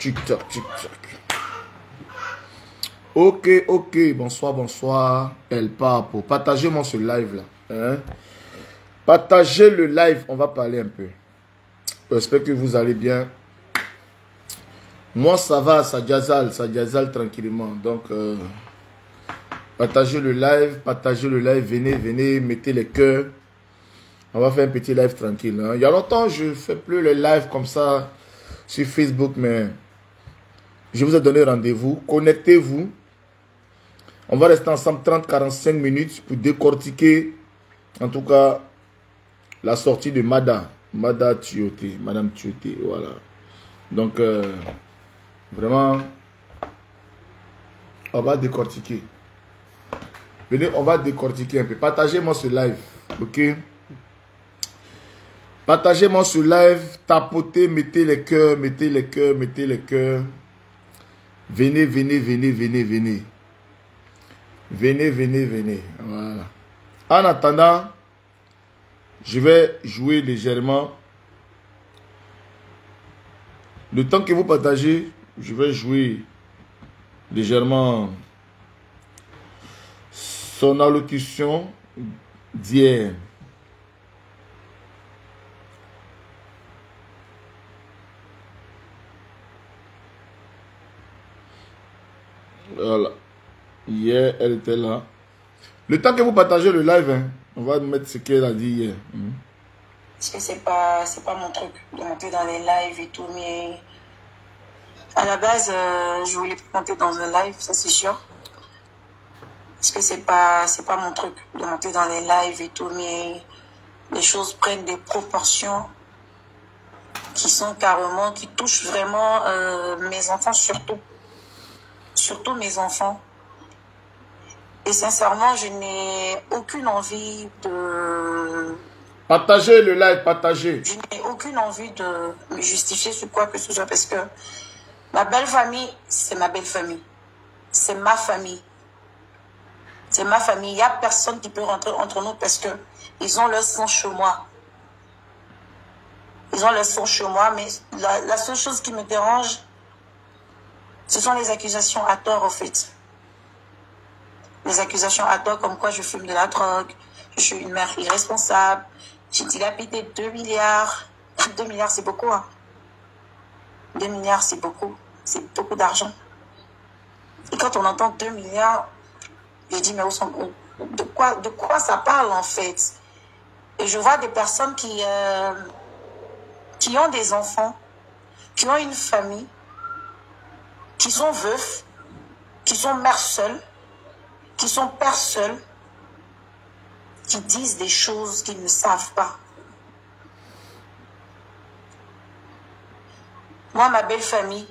Tic-tac, tic-tac. Ok, ok. Bonsoir, bonsoir. El Papo. Partagez-moi ce live là. Hein? Partagez le live. On va parler un peu. J'espère que vous allez bien. Moi, ça va. Ça diazale tranquillement. Donc, partagez le live. Partagez le live. Venez, venez. Mettez les cœurs. On va faire un petit live tranquille. Hein? Il y a longtemps, je ne fais plus le live comme ça sur Facebook, mais je vous ai donné rendez-vous. Connectez-vous. On va rester ensemble 30-45 minutes pour décortiquer, en tout cas, la sortie de Madame Tioté. Madame Tioté, voilà. Donc, vraiment, on va décortiquer. Venez, on va décortiquer un peu. Partagez-moi ce live, ok? Partagez-moi ce live, tapotez, mettez les cœurs, mettez les cœurs, mettez les cœurs. Venez, venez, venez, venez, venez. Venez, venez, venez. Voilà. En attendant, je vais jouer légèrement. Le temps que vous partagez, je vais jouer légèrement son allocution d'hier. Voilà. Hier, elle était là. Le temps que vous partagez le live, hein, on va mettre ce qu'elle a dit hier. Parce que c'est pas mon truc de monter dans les lives et tout, mais à la base, je voulais monter dans un live, ça c'est sûr. Parce que c'est pas mon truc de monter dans les lives et tout, mais les choses prennent des proportions qui sont carrément, qui touchent vraiment mes enfants surtout. Surtout mes enfants. Et sincèrement, je n'ai aucune envie de... Partagez le live, partagez. Je n'ai aucune envie de me justifier sur quoi que ce soit parce que ma belle famille, c'est ma belle famille. C'est ma famille. C'est ma famille. Il n'y a personne qui peut rentrer entre nous parce que ils ont leur sang chez moi. Ils ont leur sang chez moi, mais la seule chose qui me dérange, ce sont les accusations à tort, en fait. Les accusations à tort, comme quoi je fume de la drogue, je suis une mère irresponsable, j'ai dilapidé 2 milliards. 2 milliards, c'est beaucoup, hein. 2 milliards, c'est beaucoup. C'est beaucoup d'argent. Et quand on entend 2 milliards, je dis, mais de quoi ça parle, en fait? Et je vois des personnes qui ont des enfants, qui ont une famille, qui sont veufs, qui sont mères seules, qui sont pères seuls, qui disent des choses qu'ils ne savent pas. Moi, ma belle famille,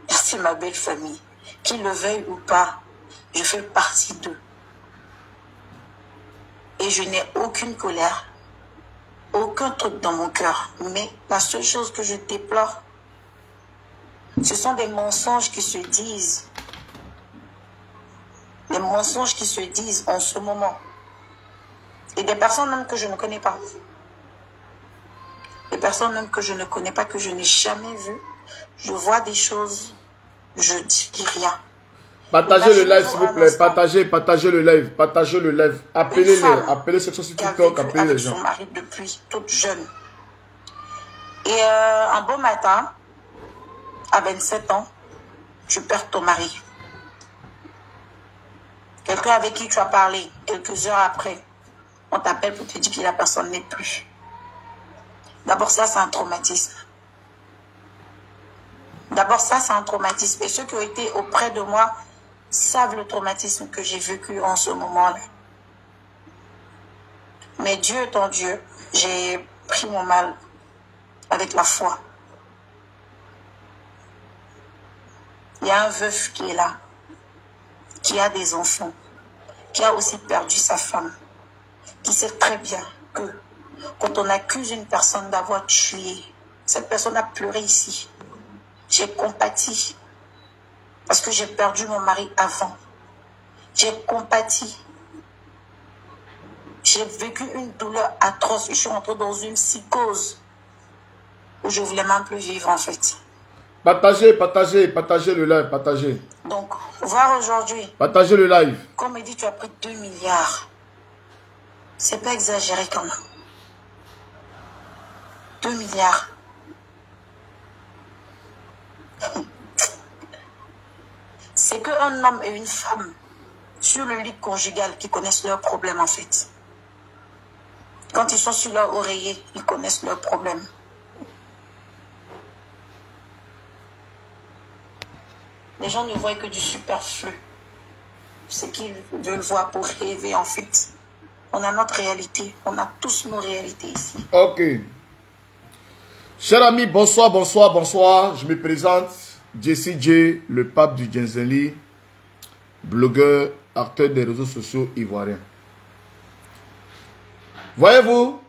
c'est ma belle famille. Qu'ils le veuillent ou pas, je fais partie d'eux. Et je n'ai aucune colère, aucun truc dans mon cœur. Mais la seule chose que je déplore, ce sont des mensonges qui se disent. Les mensonges qui se disent en ce moment. Et des personnes même que je ne connais pas. Des personnes même que je ne connais pas, que je n'ai jamais vues. Je vois des choses, je dis rien. Partagez le live, s'il vous plaît. Partagez le live. Partagez le live. Appelez-les. Appelez ceux qui sont sur TikTok. Appelez les gens. Son mari depuis toute jeune. Et un beau matin, à 27 ans, tu perds ton mari. Quelqu'un avec qui tu as parlé, quelques heures après, on t'appelle pour te dire que la personne n'est plus. D'abord, ça, c'est un traumatisme. D'abord, ça, c'est un traumatisme. Et ceux qui ont été auprès de moi savent le traumatisme que j'ai vécu en ce moment-là. Mais Dieu étant Dieu, j'ai pris mon mal avec la foi. Il y a un veuf qui est là, qui a des enfants, qui a aussi perdu sa femme, qui sait très bien que quand on accuse une personne d'avoir tué, cette personne a pleuré ici. J'ai compati parce que j'ai perdu mon mari avant. J'ai compati. J'ai vécu une douleur atroce. Je suis rentrée dans une psychose où je ne voulais même plus vivre en fait. Partagez, partagez, partagez le live, partagez. Donc, voir aujourd'hui. Partagez le live. Comme il dit, tu as pris 2 milliards. C'est pas exagéré quand même. 2 milliards. C'est qu'un homme et une femme sur le lit conjugal qui connaissent leurs problèmes en fait. Quand ils sont sur leur oreiller, ils connaissent leurs problèmes. Les gens ne voient que du superflu. Ce qu'ils veulent voir pour rêver en fait. On a notre réalité. On a tous nos réalités ici. Ok. Chers amis, bonsoir, bonsoir, bonsoir. Je me présente. Jesse J, le pape du Djenzeli, blogueur, acteur des réseaux sociaux ivoiriens. Voyez-vous,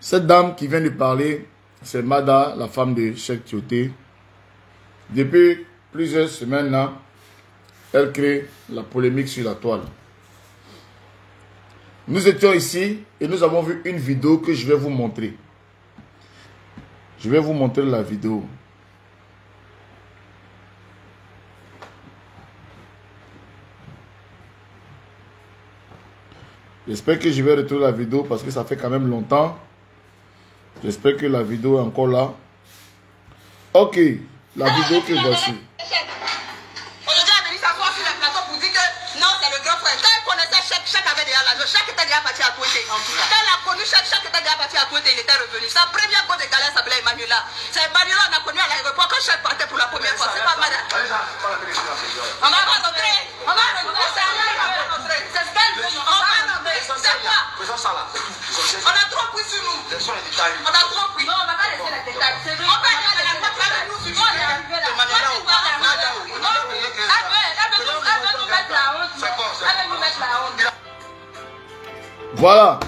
cette dame qui vient de parler, c'est Mada, la femme de Cheikh Tioté. Depuis plusieurs semaines là, elle crée la polémique sur la toile. Nous étions ici et nous avons vu une vidéo que je vais vous montrer. Je vais vous montrer la vidéo. J'espère que je vais retrouver la vidéo parce que ça fait quand même longtemps. J'espère que la vidéo est encore là. Ok, la vidéo que voici. Aujourd'hui, elle est venue s'asseoir sur le plateau pour dire que non, c'est le grand frère. Quand elle connaissait Cheikh avait déjà l'argent. Cheikh était déjà parti à Touété. Quand elle a connu Cheikh était déjà parti à Touété, il était revenu. Sa première go de galère s'appelait Emmanuela. C'est Emmanuela qu'on a connu à l'aéroport quand Cheikh partait pour la première fois. C'est pas madame. On va rencontrer. On va rencontrer. C'est ce qu'elle veut. On va rencontrer. C'est quoi? On a trop pris sur nous. On a trop pris. Non, on va pas laisser les détails. On va laisser les détails avec nous. On est arrivé là. Voilà.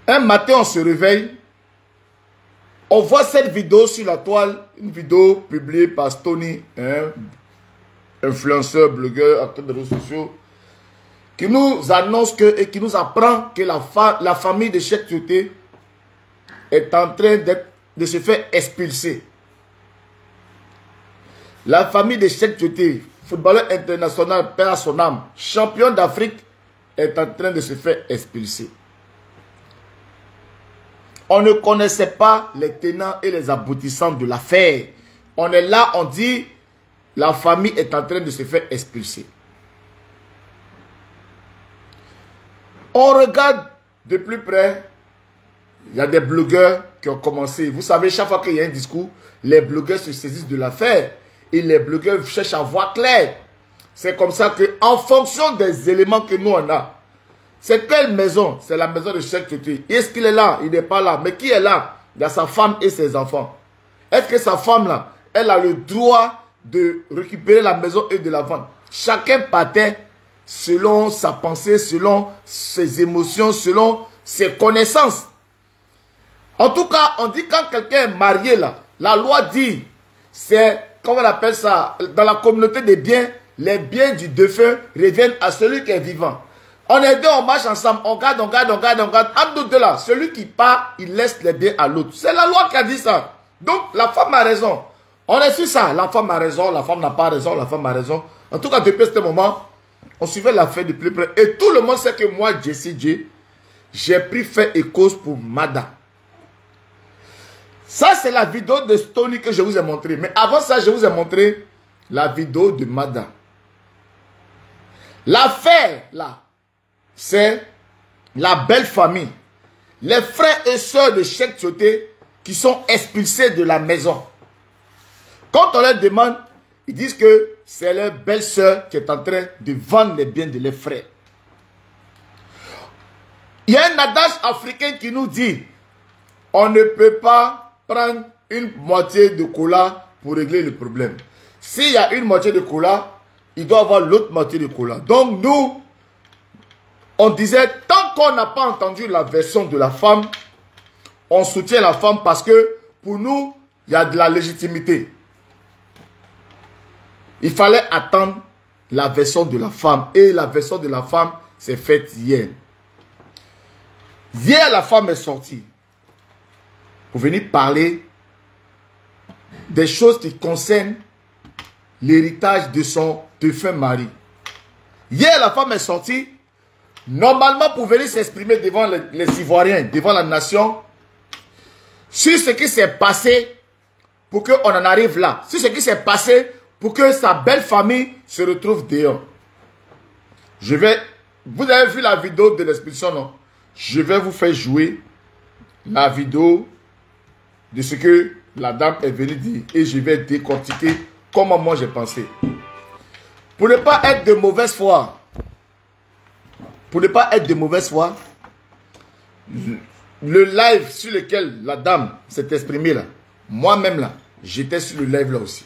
Un matin, on se réveille. On voit cette vidéo sur la toile. Une vidéo publiée par Stony, un influenceur, blogueur, acteur de réseaux sociaux, qui nous annonce que, et qui nous apprend que la famille de Cheikh Tioté est en train de se faire expulser. La famille de Cheikh Tioté, footballeur international, père à son âme, champion d'Afrique, est en train de se faire expulser. On ne connaissait pas les tenants et les aboutissants de l'affaire. On est là, on dit, la famille est en train de se faire expulser. On regarde de plus près, il y a des blogueurs qui ont commencé. Vous savez, chaque fois qu'il y a un discours, les blogueurs se saisissent de l'affaire. Et les blogueurs cherchent à voir clair. C'est comme ça que, en fonction des éléments que nous on a, c'est quelle maison? C'est la maison de Cheikh Tioté. Est-ce qu'il est là? Il n'est pas là. Mais qui est là? Il y a sa femme et ses enfants. Est-ce que sa femme là, elle a le droit de récupérer la maison et de la vendre? Chacun partait selon sa pensée, selon ses émotions, selon ses connaissances. En tout cas, on dit quand quelqu'un est marié là, la loi dit, c'est, comment on appelle ça, dans la communauté des biens, les biens du défunt reviennent à celui qui est vivant. On est deux, on marche ensemble, on garde. Entre nous deux là, celui qui part, il laisse les biens à l'autre. C'est la loi qui a dit ça. Donc, la femme a raison. On est sur ça. La femme a raison, la femme n'a pas raison, la femme a raison. En tout cas, depuis ce moment, on suivait l'affaire de plus près. Et tout le monde sait que moi, Jesse J, j'ai pris fait et cause pour Mada. Ça, c'est la vidéo de Stony que je vous ai montré. Mais avant ça, je vous ai montré la vidéo de Mada. L'affaire, là, c'est la belle famille. Les frères et sœurs de Cheikh Tioté qui sont expulsés de la maison. Quand on leur demande, ils disent que c'est leur belle-sœur qui est en train de vendre les biens de leurs frères. Il y a un adage africain qui nous dit, on ne peut pas prendre une moitié de cola pour régler le problème. S'il y a une moitié de cola, il doit y avoir l'autre moitié de cola. Donc nous, on disait, tant qu'on n'a pas entendu la version de la femme, on soutient la femme parce que pour nous, il y a de la légitimité. Il fallait attendre la version de la femme. Et la version de la femme s'est faite hier. Hier, la femme est sortie pour venir parler des choses qui concernent l'héritage de son défunt mari. Hier, la femme est sortie, normalement pour venir s'exprimer devant les Ivoiriens, devant la nation, sur ce qui s'est passé pour qu'on en arrive là. Sur ce qui s'est passé pour que sa belle famille se retrouve dehors. Vous avez vu la vidéo de l'expulsion, non? Je vais vous faire jouer la vidéo de ce que la dame est venue dire et je vais décortiquer comment moi j'ai pensé. Pour ne pas être de mauvaise foi, le live sur lequel la dame s'est exprimée là, moi-même là, j'étais sur le live là aussi.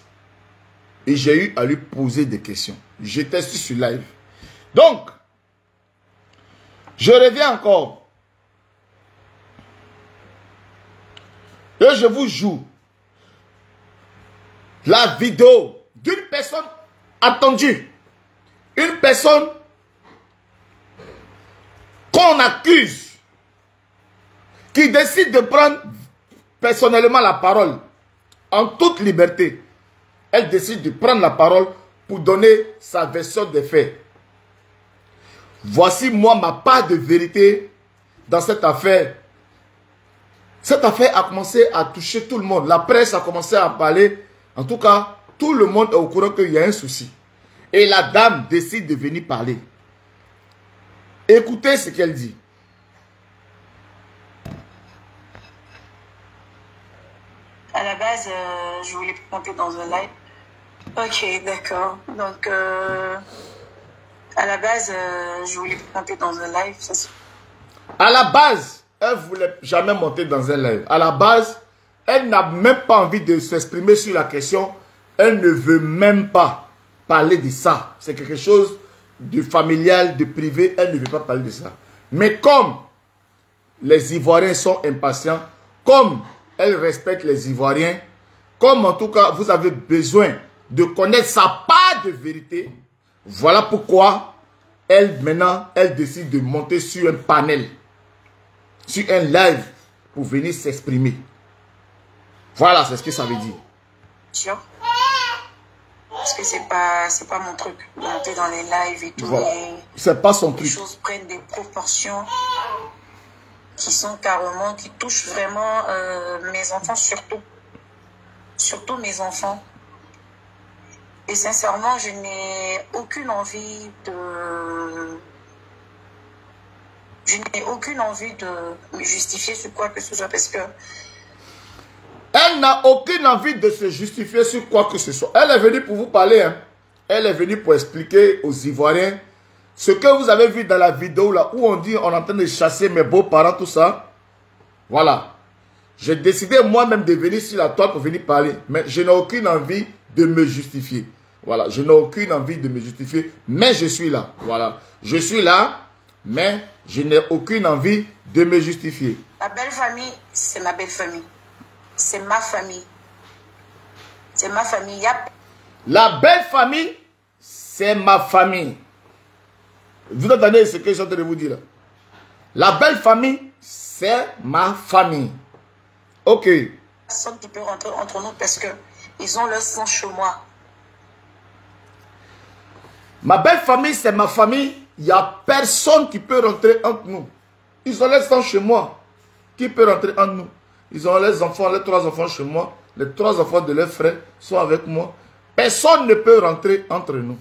Et j'ai eu à lui poser des questions. J'étais sur ce live. Donc, je reviens encore. Et je vous joue la vidéo d'une personne attendue. Une personne qu'on accuse, qui décide de prendre personnellement la parole en toute liberté. Elle décide de prendre la parole pour donner sa version des faits. Voici moi ma part de vérité dans cette affaire. Cette affaire a commencé à toucher tout le monde. La presse a commencé à parler. En tout cas, tout le monde est au courant qu'il y a un souci. Et la dame décide de venir parler. Écoutez ce qu'elle dit. À la base, je voulais monter dans un live. Ok, d'accord. Donc, à la base, je voulais monter dans un live. À la base, elle ne voulait jamais monter dans un live. À la base, elle n'a même pas envie de s'exprimer sur la question. Elle ne veut même pas parler de ça. C'est quelque chose de familial, de privé. Elle ne veut pas parler de ça. Mais comme les Ivoiriens sont impatients, comme elle respecte les Ivoiriens, comme en tout cas vous avez besoin de connaître sa part de vérité, voilà pourquoi elle maintenant, elle décide de monter sur un panel, sur un live pour venir s'exprimer. Voilà, c'est ce que ça veut dire. Sûr. Parce que c'est pas mon truc. Monter dans les lives et tout. Voilà. C'est pas son truc. Les choses prennent des proportions qui sont carrément, qui touchent vraiment mes enfants surtout. Surtout mes enfants. Et sincèrement, je n'ai aucune envie de... Je n'ai aucune envie de me justifier sur quoi que ce soit parce que... Elle n'a aucune envie de se justifier sur quoi que ce soit. Elle est venue pour vous parler. Hein. Elle est venue pour expliquer aux Ivoiriens ce que vous avez vu dans la vidéo là où on dit on est en train de chasser mes beaux-parents, tout ça. Voilà. J'ai décidé moi-même de venir sur la toile pour venir parler. Mais je n'ai aucune envie de me justifier. Voilà. Je n'ai aucune envie de me justifier. Mais je suis là. Voilà. Je suis là. Mais je n'ai aucune envie de me justifier. Ma belle famille, c'est ma belle famille. C'est ma famille. C'est ma famille. La belle famille, c'est ma famille. Vous entendez ce que je suis en train de vous dire là? La belle famille, c'est ma famille. Ok. Personne qui peut rentrer entre nous parce que ils ont leur sang chez moi. Ma belle famille, c'est ma famille. Il n'y a personne qui peut rentrer entre nous. Ils ont leur sang chez moi. Qui peut rentrer entre nous? Ils ont les enfants, les 3 enfants chez moi. Les 3 enfants de leurs frères sont avec moi. Personne ne peut rentrer entre nous.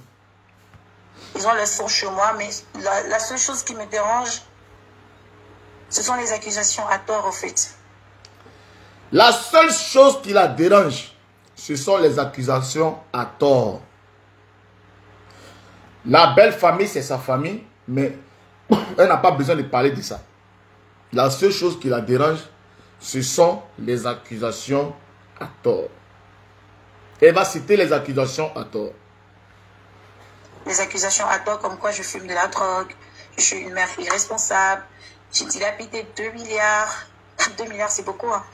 Ils ont le sang chez moi, mais la seule chose qui me dérange, ce sont les accusations à tort, au fait. La seule chose qui la dérange, ce sont les accusations à tort. La belle famille, c'est sa famille, mais elle n'a pas besoin de parler de ça. La seule chose qui la dérange, ce sont les accusations à tort. Elle va citer les accusations à tort. Les accusations à tort comme quoi je fume de la drogue, je suis une mère irresponsable, j'ai dilapidé 2 milliards. 2 milliards, c'est beaucoup. Hein.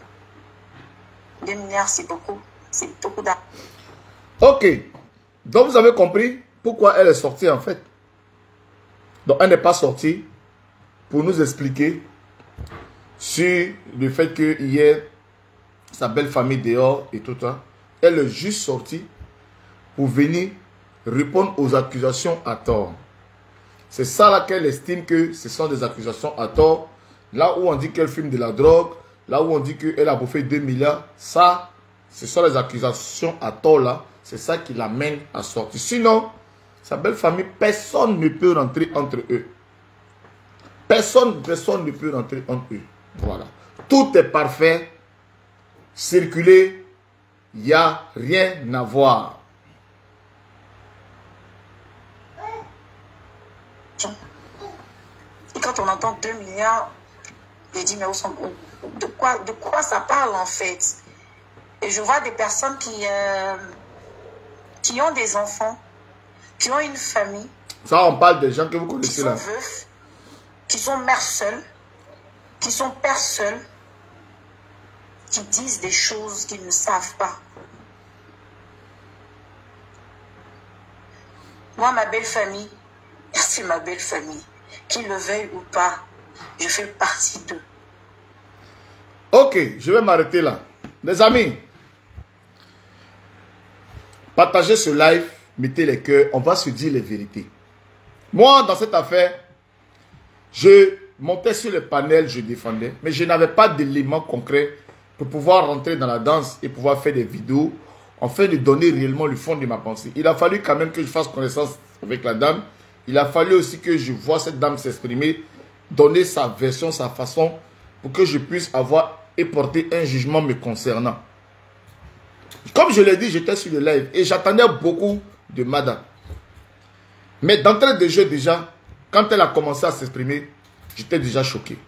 2 milliards, c'est beaucoup. C'est beaucoup d'argent. Ok. Donc vous avez compris pourquoi elle est sortie en fait. Donc elle n'est pas sortie pour nous expliquer sur le fait qu'il y ait sa belle famille dehors et tout ça. Elle est juste sortie pour venir répondre aux accusations à tort. C'est ça là qu'elle estime que ce sont des accusations à tort. Là où on dit qu'elle fume de la drogue, là où on dit qu'elle a bouffé 2 milliards, ça, ce sont les accusations à tort là. C'est ça qui l'amène à sortir. Sinon, sa belle famille, personne ne peut rentrer entre eux. Personne ne peut rentrer entre eux. Voilà. Tout est parfait. Circuler, il n'y a rien à voir. Et quand on entend 2 milliards, je dis, mais de quoi ça parle en fait? Et je vois des personnes qui ont des enfants, qui ont une famille. Ça, on parle des gens que vous connaissez là. Qui sont veufs, qui sont mères seules, qui sont pères seuls, qui disent des choses qu'ils ne savent pas. Moi, ma belle famille, c'est ma belle famille. Qu'ils le veuillent ou pas, je fais partie d'eux. Ok, je vais m'arrêter là. Les amis, partagez ce live, mettez les cœurs, on va se dire les vérités. Moi, dans cette affaire, je montais sur le panel, je défendais, mais je n'avais pas d'éléments concrets pour pouvoir rentrer dans la danse et pouvoir faire des vidéos, afin de donner réellement le fond de ma pensée. Il a fallu quand même que je fasse connaissance avec la dame. Il a fallu aussi que je vois cette dame s'exprimer, donner sa version, sa façon, pour que je puisse avoir et porter un jugement me concernant. Comme je l'ai dit, j'étais sur le live et j'attendais beaucoup de madame. Mais d'entrée de jeu déjà, quand elle a commencé à s'exprimer, j'étais déjà choqué.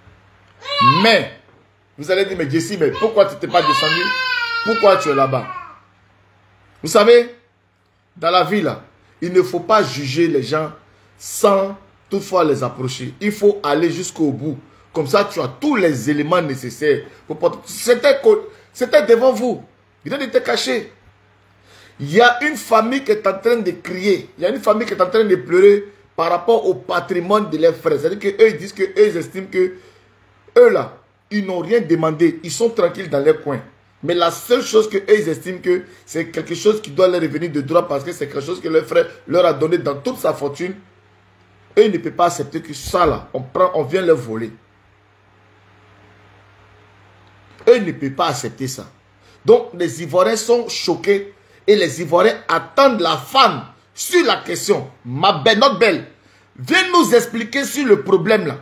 Mais, vous allez dire, mais Jessie, mais pourquoi tu n'étais pas descendu? Pourquoi tu es là-bas? Vous savez, dans la vie là, il ne faut pas juger les gens sans toutefois les approcher. Il faut aller jusqu'au bout. Comme ça, tu as tous les éléments nécessaires. C'était devant vous. Rien n'était caché. Il y a une famille qui est en train de crier. Il y a une famille qui est en train de pleurer par rapport au patrimoine de leurs frères. C'est-à-dire qu'eux, ils disent qu'eux, ils estiment que eux là, ils n'ont rien demandé. Ils sont tranquilles dans leur coin. Mais la seule chose que eux, ils estiment que c'est quelque chose qui doit leur revenir de droit parce que c'est quelque chose que leur frère leur a donné dans toute sa fortune. Eux, ils ne peuvent pas accepter que ça là, on vient leur voler. Eux, ils ne peuvent pas accepter ça. Donc, les Ivoiriens sont choqués et les Ivoiriens attendent la femme sur la question. Ma belle, notre belle, viens nous expliquer sur le problème là.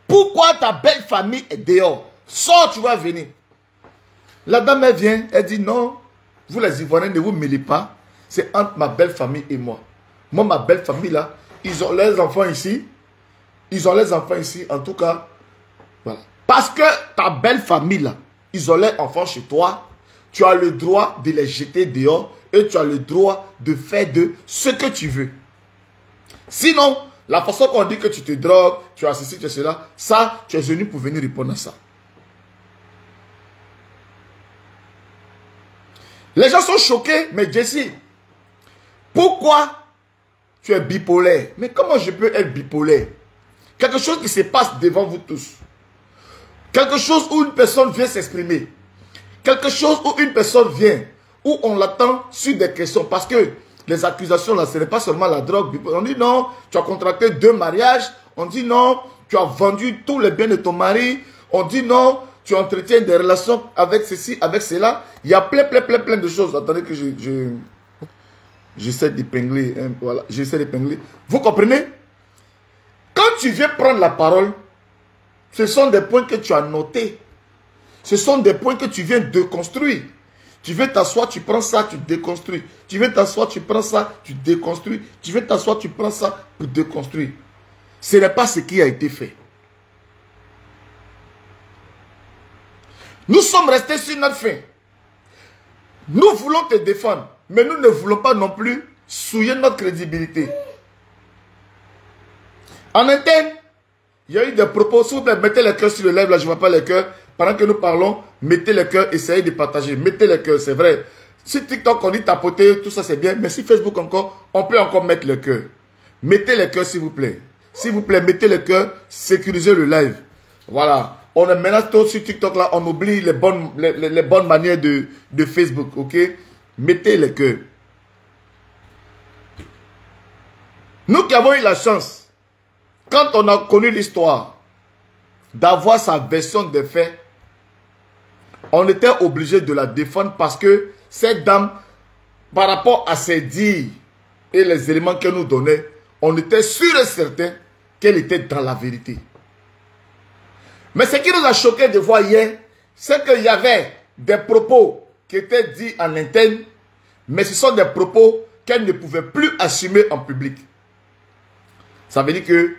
Pourquoi ta belle famille est dehors? Sors, tu vas venir. La dame, elle vient, elle dit non, vous les Ivoiriens ne vous mêlez pas. C'est entre ma belle famille et moi. Moi, ma belle famille là, ils ont leurs enfants ici. Ils ont les enfants ici, en tout cas. Voilà. Parce que ta belle famille là, ils ont leurs enfants chez toi. Tu as le droit de les jeter dehors et tu as le droit de faire de ce que tu veux. Sinon, la façon qu'on dit que tu te drogues, tu as ceci, tu as cela, ça, tu es venu pour venir répondre à ça. Les gens sont choqués, mais Jessie, pourquoi tu es bipolaire? Mais comment je peux être bipolaire? Quelque chose qui se passe devant vous tous. Quelque chose où une personne vient s'exprimer. Quelque chose où une personne vient, où on l'attend sur des questions. Parce que les accusations là, ce n'est pas seulement la drogue. On dit non, tu as contracté 2 mariages. On dit non, tu as vendu tous les biens de ton mari. On dit non, tu entretiens des relations avec ceci, avec cela. Il y a plein de choses. Attendez que j'essaie d'épingler. Hein, voilà, j'essaie d'épingler. Vous comprenez? Quand tu viens prendre la parole, ce sont des points que tu as notés. Ce sont des points que tu viens de construire. Tu viens t'asseoir, tu prends ça, tu déconstruis. Tu viens t'asseoir, tu prends ça, tu déconstruis. Tu viens t'asseoir, tu prends ça pour déconstruire. Ce n'est pas ce qui a été fait. Nous sommes restés sur notre fin. Nous voulons te défendre, mais nous ne voulons pas non plus souiller notre crédibilité. En interne, il y a eu des propos. S'il vous plaît, mettez les cœurs sur le live, là, je ne vois pas les cœurs. Pendant que nous parlons, mettez les cœurs, essayez de partager. Mettez les cœurs, c'est vrai. Si TikTok, on dit tapoter, tout ça c'est bien. Mais si Facebook encore, on peut encore mettre les cœurs. Mettez les cœurs, s'il vous plaît. S'il vous plaît, mettez les cœurs, sécurisez le live. Voilà. On est maintenant trop sur TikTok là, on oublie les bonnes manières de Facebook, ok? Mettez le cœur. Nous qui avons eu la chance, quand on a connu l'histoire, d'avoir sa version des faits, on était obligé de la défendre parce que cette dame, par rapport à ses dires et les éléments qu'elle nous donnait, on était sûr et certain qu'elle était dans la vérité. Mais ce qui nous a choqué de voir hier, c'est qu'il y avait des propos qui étaient dits en interne, mais ce sont des propos qu'elle ne pouvait plus assumer en public. Ça veut dire que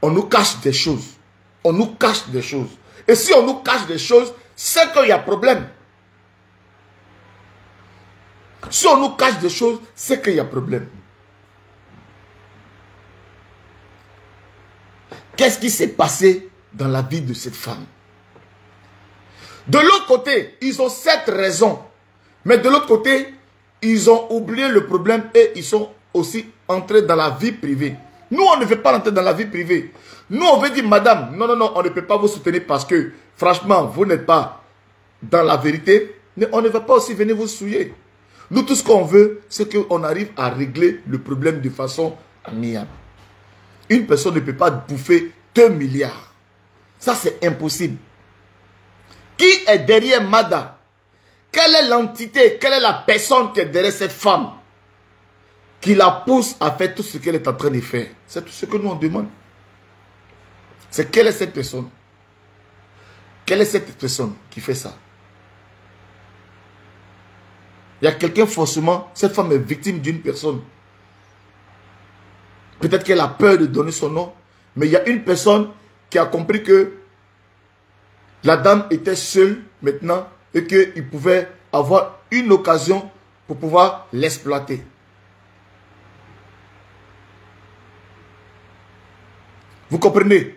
on nous cache des choses. On nous cache des choses. Et si on nous cache des choses, c'est qu'il y a problème. Si on nous cache des choses, c'est qu'il y a problème. Qu'est-ce qui s'est passé dans la vie de cette femme? De l'autre côté, ils ont cette raison. Mais de l'autre côté, ils ont oublié le problème et ils sont aussi entrés dans la vie privée. Nous, on ne veut pas rentrer dans la vie privée. Nous, on veut dire, madame, non, non, non, on ne peut pas vous soutenir parce que, franchement, vous n'êtes pas dans la vérité. Mais on ne va pas aussi venir vous souiller. Nous, tout ce qu'on veut, c'est qu'on arrive à régler le problème de façon amiable. Une personne ne peut pas bouffer 2 milliards. Ça, c'est impossible. Qui est derrière Mada? Quelle est l'entité, quelle est la personne qui est derrière cette femme qui la pousse à faire tout ce qu'elle est en train de faire? C'est tout ce que nous on demande. C'est quelle est cette personne? Quelle est cette personne qui fait ça? Il y a quelqu'un forcément, cette femme est victime d'une personne. Peut-être qu'elle a peur de donner son nom, mais il y a une personne qui a compris que la dame était seule maintenant et qu'il pouvait avoir une occasion pour pouvoir l'exploiter. Vous comprenez?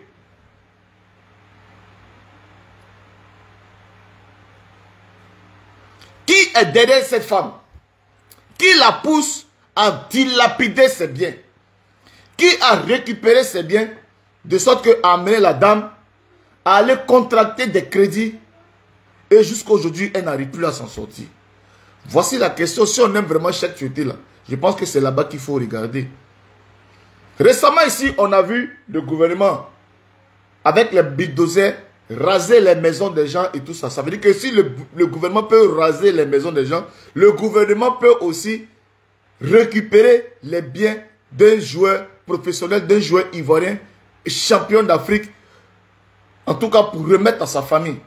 Qui est derrière cette femme? Qui la pousse à dilapider ses biens? Qui a récupéré ses biens de sorte qu'à amener la dame à aller contracter des crédits et jusqu'à aujourd'hui, elle n'arrive plus à s'en sortir. Voici la question. Si on aime vraiment cette tueté là, je pense que c'est là-bas qu'il faut regarder. Récemment ici, on a vu le gouvernement avec les bulldozers raser les maisons des gens et tout ça. Ça veut dire que si le gouvernement peut raser les maisons des gens, le gouvernement peut aussi récupérer les biens d'un joueur professionnel, d'un joueur ivoirien, champion d'Afrique, en tout cas pour remettre à sa famille.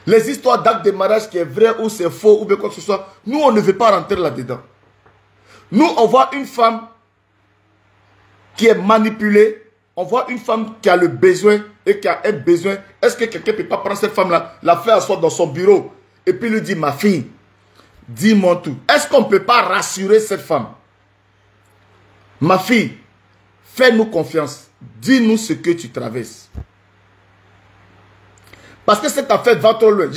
Les histoires d'actes de mariage qui est vrai ou c'est faux ou bien quoi que ce soit, nous on ne veut pas rentrer là-dedans. Nous on voit une femme qui est manipulée, on voit une femme qui a le besoin et qui a un besoin. Est-ce que quelqu'un ne peut pas prendre cette femme-là, la faire asseoir dans son bureau et puis lui dire, ma fille, dis-moi tout. Est-ce qu'on ne peut pas rassurer cette femme? Ma fille, fais-nous confiance. Dis-nous ce que tu traverses. Parce que cette affaire va trop loin.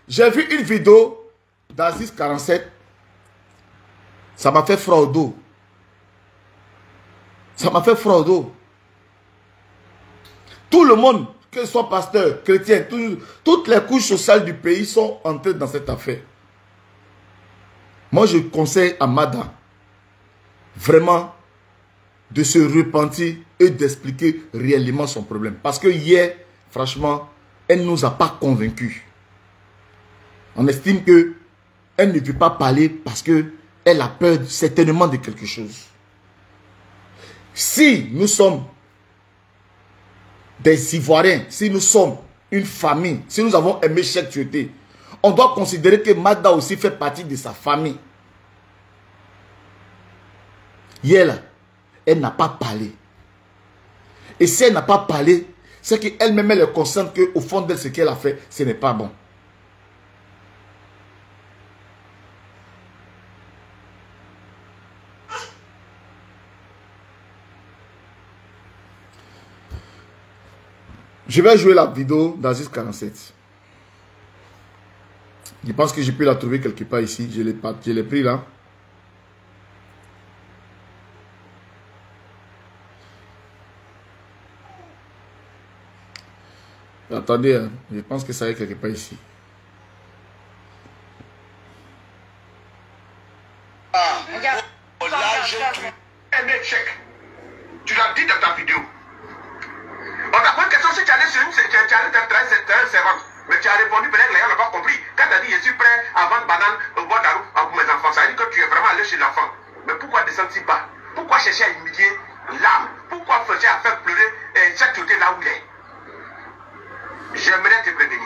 J'ai vu une vidéo d'Aziz 47. Ça m'a fait froid au dos. Ça m'a fait froid au dos. Tout le monde, que ce soit pasteur, chrétien, toutes les couches sociales du pays sont entrées dans cette affaire. Moi, je conseille à Mada vraiment de se repentir et d'expliquer réellement son problème. Parce que hier, franchement, elle ne nous a pas convaincus. On estime qu'elle ne veut pas parler parce qu'elle a peur certainement de quelque chose. Si nous sommes des Ivoiriens, si nous sommes une famille, si nous avons aimé chaque tueté, on doit considérer que Mada aussi fait partie de sa famille. Hier, là, elle n'a pas parlé. Et si elle n'a pas parlé, c'est qu'elle-même elle est consciente qu'au fond d'elle, ce qu'elle a fait, ce n'est pas bon. Je vais jouer la vidéo d'Aziz 47. Je pense que j'ai pu la trouver quelque part ici. Je l'ai pris là. Attendez, hein, je pense que ça est quelque part ici. Là, j'ai un échec. Tu l'as dit dans ta vidéo. On t'a posé une question si tu allais sur une, tu allais travailler cette servante. Mais tu as répondu, peut-être que les gens n'ont pas compris. Quand tu as dit, je suis prêt à vendre banane au bord de la route pour mes enfants, ça veut dire que tu es vraiment allé chez l'enfant. Mais pourquoi descendre si bas? Pourquoi chercher à humilier l'âme? Pourquoi chercher à faire pleurer chaque côté là où il est? J'aimerais te prévenir.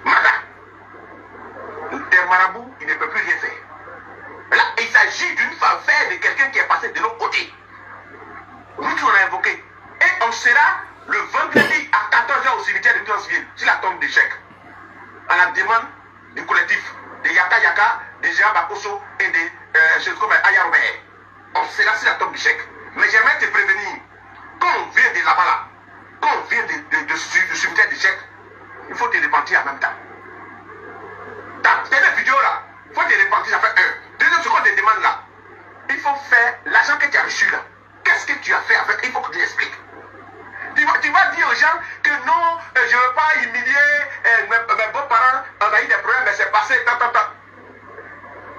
Madame, des marabouts, il ne peut plus rien faire. Là, il s'agit d'une faveur de quelqu'un qui est passé de l'autre côté. Nous, tu l'as invoqué. Et on sera le vendredi à 14h au cimetière de Transville, sur la tombe d'échec. À la demande du collectif de Yaka Yaka, de Jean Bakoso et de choses comme Aya Robert. On sera sur la tombe d'échec. Mais j'aimerais te prévenir. Quand on vient de là-bas, là, quand on vient du cimetière d'échec, il faut te repentir en même temps. Dans cette vidéo-là, il faut te repentir, ça fait un. Deuxième, ce qu'on te demande là, il faut faire l'argent que tu as reçu là. Qu'est-ce que tu as fait avec? Il faut que tu expliques. Tu vas dire aux gens que non, je ne veux pas humilier mes beaux-parents, on a eu des problèmes, mais c'est passé,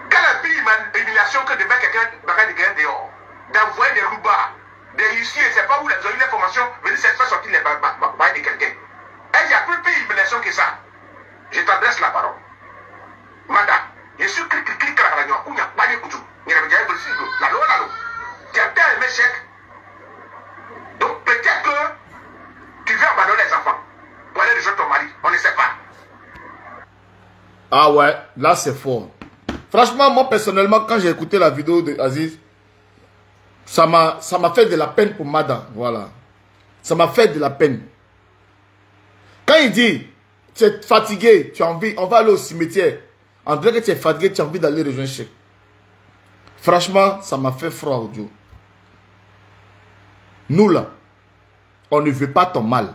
Quelle est la pire humiliation que de mettre quelqu'un dehors, d'envoyer des roubars, de huissiers, c'est pas où ils ont eu l'information, mais c'est faire sortir les bails de quelqu'un. Et il y a plus pire humiliation que ça. Je t'adresse la parole. Madame, je suis clic à la réunion, où il n'y a pas de couteau. Il y a la loi. Tu as tel échec. Donc peut-être que tu veux abandonner les enfants pour aller rejoindre ton mari. On ne sait pas. Ah ouais, là c'est fort. Franchement, moi personnellement, quand j'ai écouté la vidéo de Aziz, ça m'a fait de la peine pour Mada. Voilà. Ça m'a fait de la peine. Quand il dit, tu es fatigué, tu as envie, on va aller au cimetière. En dirait que tu es fatigué, tu as envie d'aller rejoindre Cheikh. Franchement, ça m'a fait froid au dos. Nous là, on ne veut pas ton mal.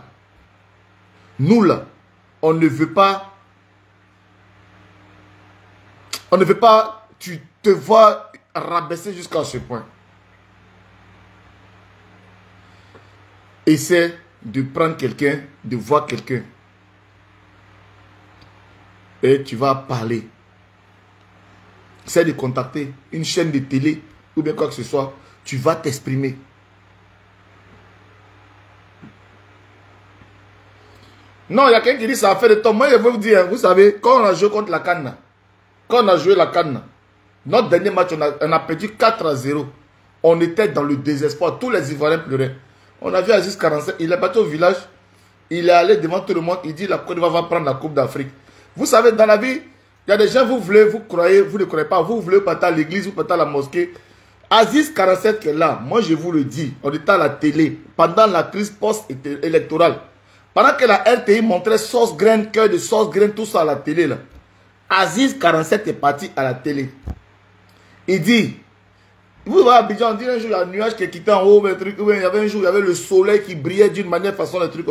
Nous là, on ne veut pas... On ne veut pas... Tu te vois rabaisser jusqu'à ce point. Essaie de prendre quelqu'un, de voir quelqu'un. Et tu vas parler. Essaie de contacter une chaîne de télé ou bien quoi que ce soit. Tu vas t'exprimer. Non, il y a quelqu'un qui dit ça a fait de temps. Moi, je vais vous dire, vous savez, quand on a joué contre la Cannes, quand on a joué la Cannes, notre dernier match, on a perdu 4-0. On était dans le désespoir. Tous les Ivoiriens pleuraient. On a vu Aziz 47, il est parti au village. Il est allé devant tout le monde. Il dit la Côte d'Ivoire va prendre la Coupe d'Afrique. Vous savez, dans la vie, il y a des gens, vous voulez, vous croyez, vous ne croyez pas. Vous voulez partir à l'église, vous partez à la mosquée. Aziz 47 qui est là, moi je vous le dis, on était à la télé pendant la crise post-électorale. Pendant que la RTI montrait sauce graine, cœur de sauce graine, tout ça à la télé là. Aziz 47 est parti à la télé. Il dit, vous voyez à Abidjan, on dit un jour il y a un nuage qui est quitté en haut, il y avait un jour il y avait le soleil qui brillait d'une manière façon le truc.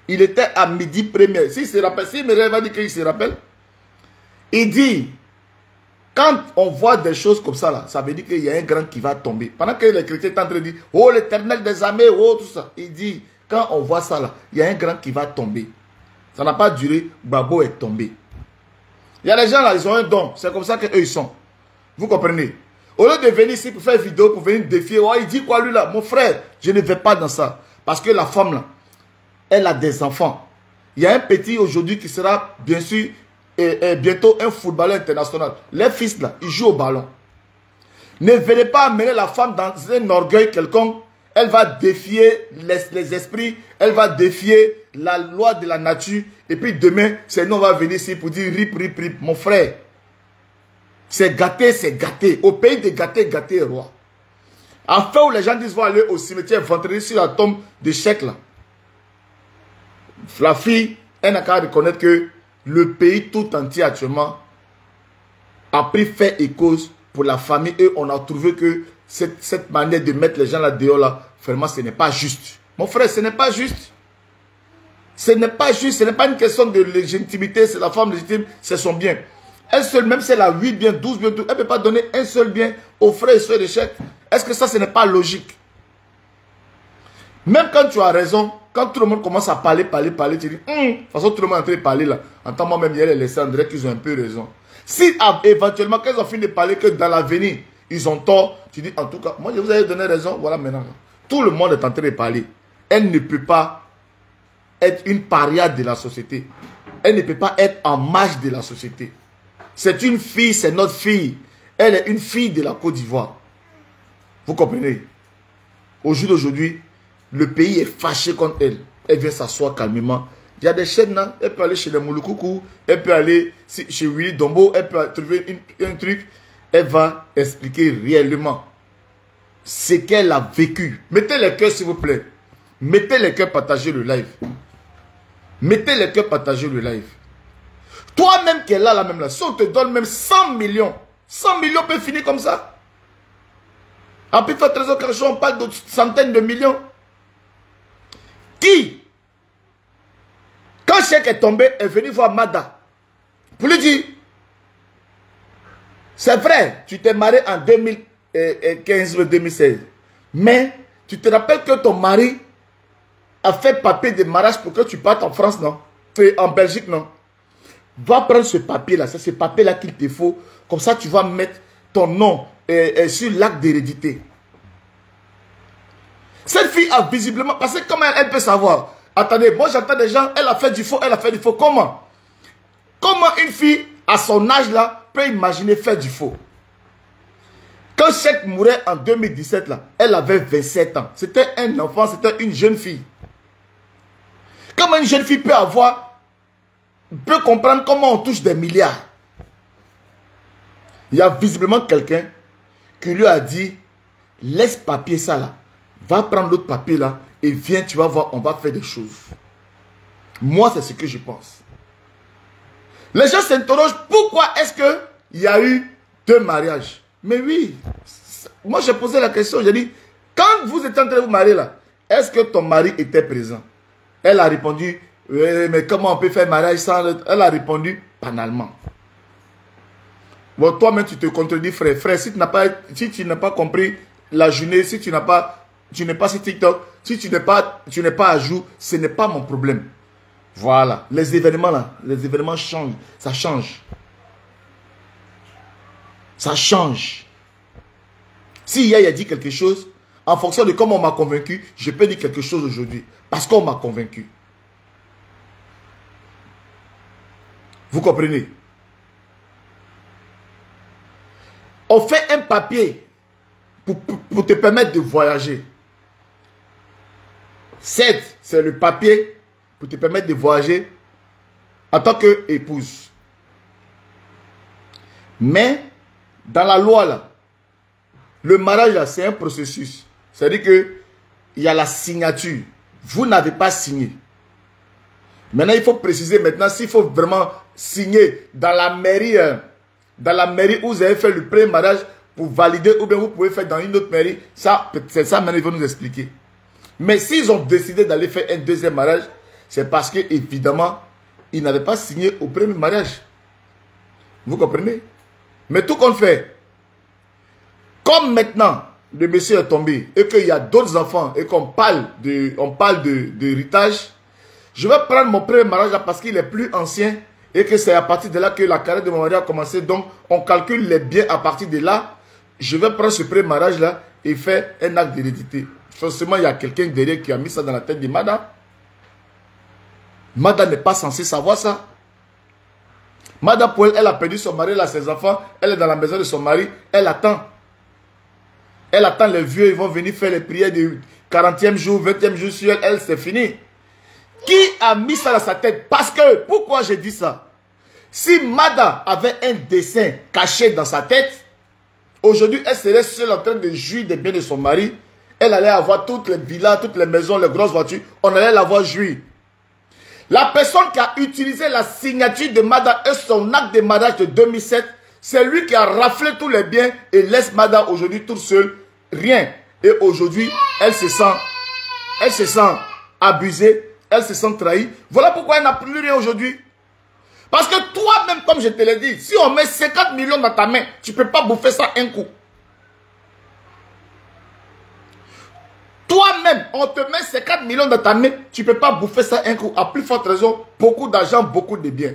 Il était à midi première. S'il se rappelle, s'il me va dire qu'il se rappelle. Il dit, quand on voit des choses comme ça là, ça veut dire qu'il y a un grand qui va tomber. Pendant que les chrétiens sont en train de dire, oh l'Éternel des armées, oh tout ça. Il dit, quand on voit ça là, il y a un grand qui va tomber. Ça n'a pas duré, Babo est tombé. Il y a des gens là, ils ont un don. C'est comme ça qu'eux ils sont. Vous comprenez? Au lieu de venir ici pour faire une vidéo, pour venir défier, oh, il dit quoi lui là? Mon frère, je ne vais pas dans ça. Parce que la femme là, elle a des enfants. Il y a un petit aujourd'hui qui sera bien sûr bientôt un footballeur international. Les fils là, ils jouent au ballon. Ne venez pas amener la femme dans un orgueil quelconque. Elle va défier les esprits. Elle va défier la loi de la nature. Et puis demain, c'est nous on va venir ici pour dire rip, rip, rip. Mon frère, c'est gâté, c'est gâté. Au pays de gâté, gâté est roi. Enfin où les gens disent vont aller au cimetière vendredi sur la tombe de Cheikh là. La fille, elle n'a qu'à reconnaître que le pays tout entier actuellement a pris fait et cause pour la famille. Et on a trouvé que cette manière de mettre les gens là dehors là, vraiment ce n'est pas juste. Mon frère, ce n'est pas juste. Ce n'est pas juste, ce n'est pas une question de légitimité, c'est la femme légitime, c'est son bien. Elle seule, même si elle a 8 biens, 12 biens, elle ne peut pas donner un seul bien aux frères et soeurs de Cheikh. Est-ce que ça, ce n'est pas logique? Même quand tu as raison, quand tout le monde commence à parler, tu dis, de toute façon, tout le monde est en train de parler là. En tant moi-même, il y a les laissés, on dirait qu'ils ont un peu raison. Si éventuellement, quand ils ont fini de parler que dans l'avenir, ils ont tort, tu dis, en tout cas, moi je vous avais donné raison, voilà maintenant. Tout le monde est en train de parler. Elle ne peut pas être une paria de la société. Elle ne peut pas être en marge de la société. C'est une fille, c'est notre fille. Elle est une fille de la Côte d'Ivoire. Vous comprenez? Au jour d'aujourd'hui, le pays est fâché contre elle. Elle vient s'asseoir calmement. Il y a des chaînes là, elle peut aller chez les Mouloukoukou, elle peut aller chez Willy Dombo, elle peut trouver un truc. Elle va expliquer réellement ce qu'elle a vécu. Mettez les cœurs s'il vous plaît. Mettez les cœurs, partagez le live. Mettez les cœurs, partagez le live. Toi-même qui es là, même là, si on te donne même 100 millions, 100 millions peut finir comme ça. Après, faire trésor cachot, on parle de centaines de millions. Qui, quand Cheikh est tombé, est venu voir Mada pour lui dire, c'est vrai, tu t'es marié en 2015 ou 2016, mais tu te rappelles que ton mari a fait papier de mariage pour que tu partes en France, non? En Belgique, non? Va prendre ce papier-là, c'est ce papier-là qu'il te faut. Comme ça, tu vas mettre ton nom sur l'acte d'hérédité. Cette fille a visiblement... Parce que comment elle peut savoir? Attendez, moi j'entends des gens, elle a fait du faux, elle a fait du faux. Comment? Comment une fille, à son âge-là, peut imaginer faire du faux? Quand Cheikh mourait en 2017, là, elle avait 27 ans. C'était un enfant, c'était une jeune fille. Comment une jeune fille peut comprendre comment on touche des milliards? Il y a visiblement quelqu'un qui lui a dit, laisse papier ça là, va prendre l'autre papier là et viens, tu vas voir, on va faire des choses. Moi, c'est ce que je pense. Les gens s'interrogent, pourquoi est-ce qu'il y a eu 2 mariages? Mais oui, moi j'ai posé la question, j'ai dit, quand vous étiez en train de vous marier là, est-ce que ton mari était présent? Elle a répondu, mais comment on peut faire mariage sans... Elle a répondu, banalement. Bon, toi-même, tu te contredis, frère. Frère, si tu n'as pas compris la journée, si tu n'es pas sur TikTok, si tu n'es pas à jour, ce n'est pas mon problème. Voilà. Les événements là, les événements changent. Ça change. Ça change. Si hier, il a dit quelque chose, en fonction de comment on m'a convaincu, je peux dire quelque chose aujourd'hui. Parce qu'on m'a convaincu. Vous comprenez? On fait un papier pour te permettre de voyager. 7, c'est le papier pour te permettre de voyager en tant qu'épouse. Mais, dans la loi, là, le mariage, c'est un processus. C'est-à-dire qu'il y a la signature. Vous n'avez pas signé. Maintenant, il faut préciser maintenant s'il faut vraiment signer dans la mairie où vous avez fait le premier mariage pour valider, ou bien vous pouvez faire dans une autre mairie. Ça, c'est ça maintenant, ils vont nous expliquer. Mais s'ils ont décidé d'aller faire un deuxième mariage, c'est parce que, évidemment, ils n'avaient pas signé au premier mariage. Vous comprenez? Mais tout compte fait, comme maintenant, le monsieur est tombé et qu'il y a d'autres enfants et qu'on parle d'héritage, je vais prendre mon premier mariage là parce qu'il est plus ancien et que c'est à partir de là que la carrière de mon mari a commencé. Donc, on calcule les biens à partir de là. Je vais prendre ce premier mariage là et faire un acte d'hérédité. Forcément, il y a quelqu'un derrière qui a mis ça dans la tête de Mada. Mada n'est pas censée savoir ça. Mada, pour elle, elle a perdu son mari, elle a ses enfants, elle est dans la maison de son mari, elle attend. Elle attend les vieux, ils vont venir faire les prières du 40e jour, 20e jour sur elle, elle c'est fini. Qui a mis ça dans sa tête? Parce que, pourquoi j'ai dit ça? Si Mada avait un dessin caché dans sa tête, aujourd'hui, elle serait seule en train de jouir des biens de son mari. Elle allait avoir toutes les villas, toutes les maisons, les grosses voitures. On allait la voir jouir. La personne qui a utilisé la signature de Mada et son acte de mariage de 2007, c'est lui qui a raflé tous les biens et laisse Mada aujourd'hui toute seule, rien. Et aujourd'hui, elle se sent abusée, elle se sent trahie. Voilà pourquoi elle n'a plus rien aujourd'hui. Parce que toi-même, comme je te l'ai dit, si on met 50 millions dans ta main, tu ne peux pas bouffer ça un coup. Toi-même, Toi-même, on te met 50 millions dans ta main, tu ne peux pas bouffer ça un coup. À plus forte raison, beaucoup d'argent, beaucoup de biens.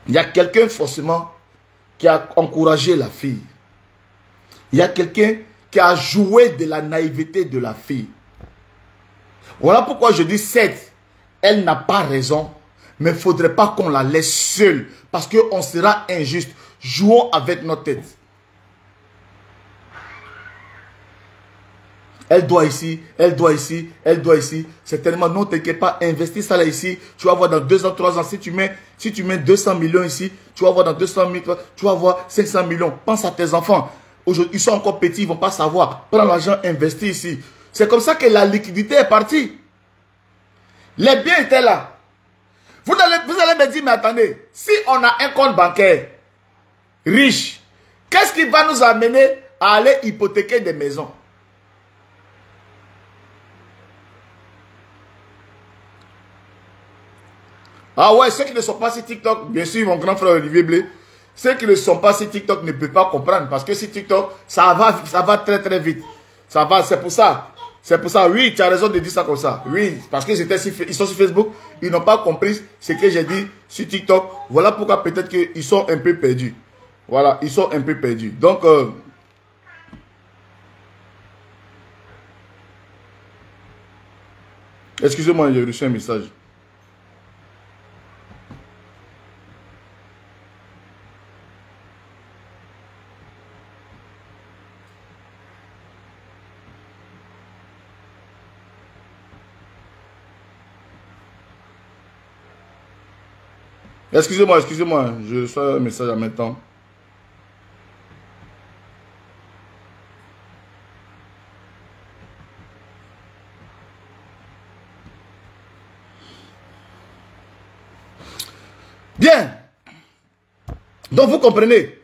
Il y a quelqu'un forcément qui a encouragé la fille. Il y a quelqu'un qui a joué de la naïveté de la fille. Voilà pourquoi je dis certes, elle n'a pas raison, mais il ne faudrait pas qu'on la laisse seule, parce qu'on sera injuste. Jouons avec notre tête. Elle doit ici, elle doit ici, elle doit ici. Certainement, non, t'inquiète pas, investis ça là ici. Tu vas voir dans 2 ans, 3 ans, si tu mets 200 millions ici, tu vas voir dans 200 000, tu vas voir 500 millions. Pense à tes enfants. Aujourd'hui, ils sont encore petits, ils ne vont pas savoir. Prends l'argent, investis ici. C'est comme ça que la liquidité est partie. Les biens étaient là. Vous allez me dire, mais attendez, si on a un compte bancaire riche, qu'est-ce qui va nous amener à aller hypothéquer des maisons? Ah ouais, ceux qui ne sont pas sur TikTok, bien sûr, mon grand frère Olivier Blé, ceux qui ne sont pas sur TikTok ne peuvent pas comprendre. Parce que sur TikTok, ça va très très vite. Ça va, c'est pour ça. C'est pour ça, oui, tu as raison de dire ça comme ça. Oui, parce que ils sont sur Facebook, ils n'ont pas compris ce que j'ai dit sur TikTok. Voilà pourquoi peut-être qu'ils sont un peu perdus. Voilà, ils sont un peu perdus. Donc, excusez-moi, j'ai reçu un message. Excusez-moi, je reçois un message en même temps. Bien. Donc vous comprenez.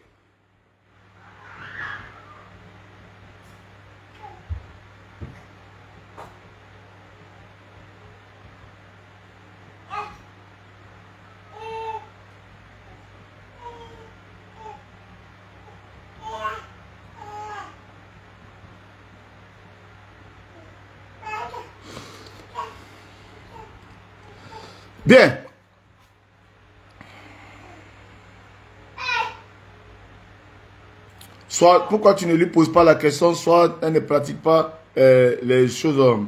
Bien. Soit, pourquoi tu ne lui poses pas la question, soit elle ne pratique pas les choses,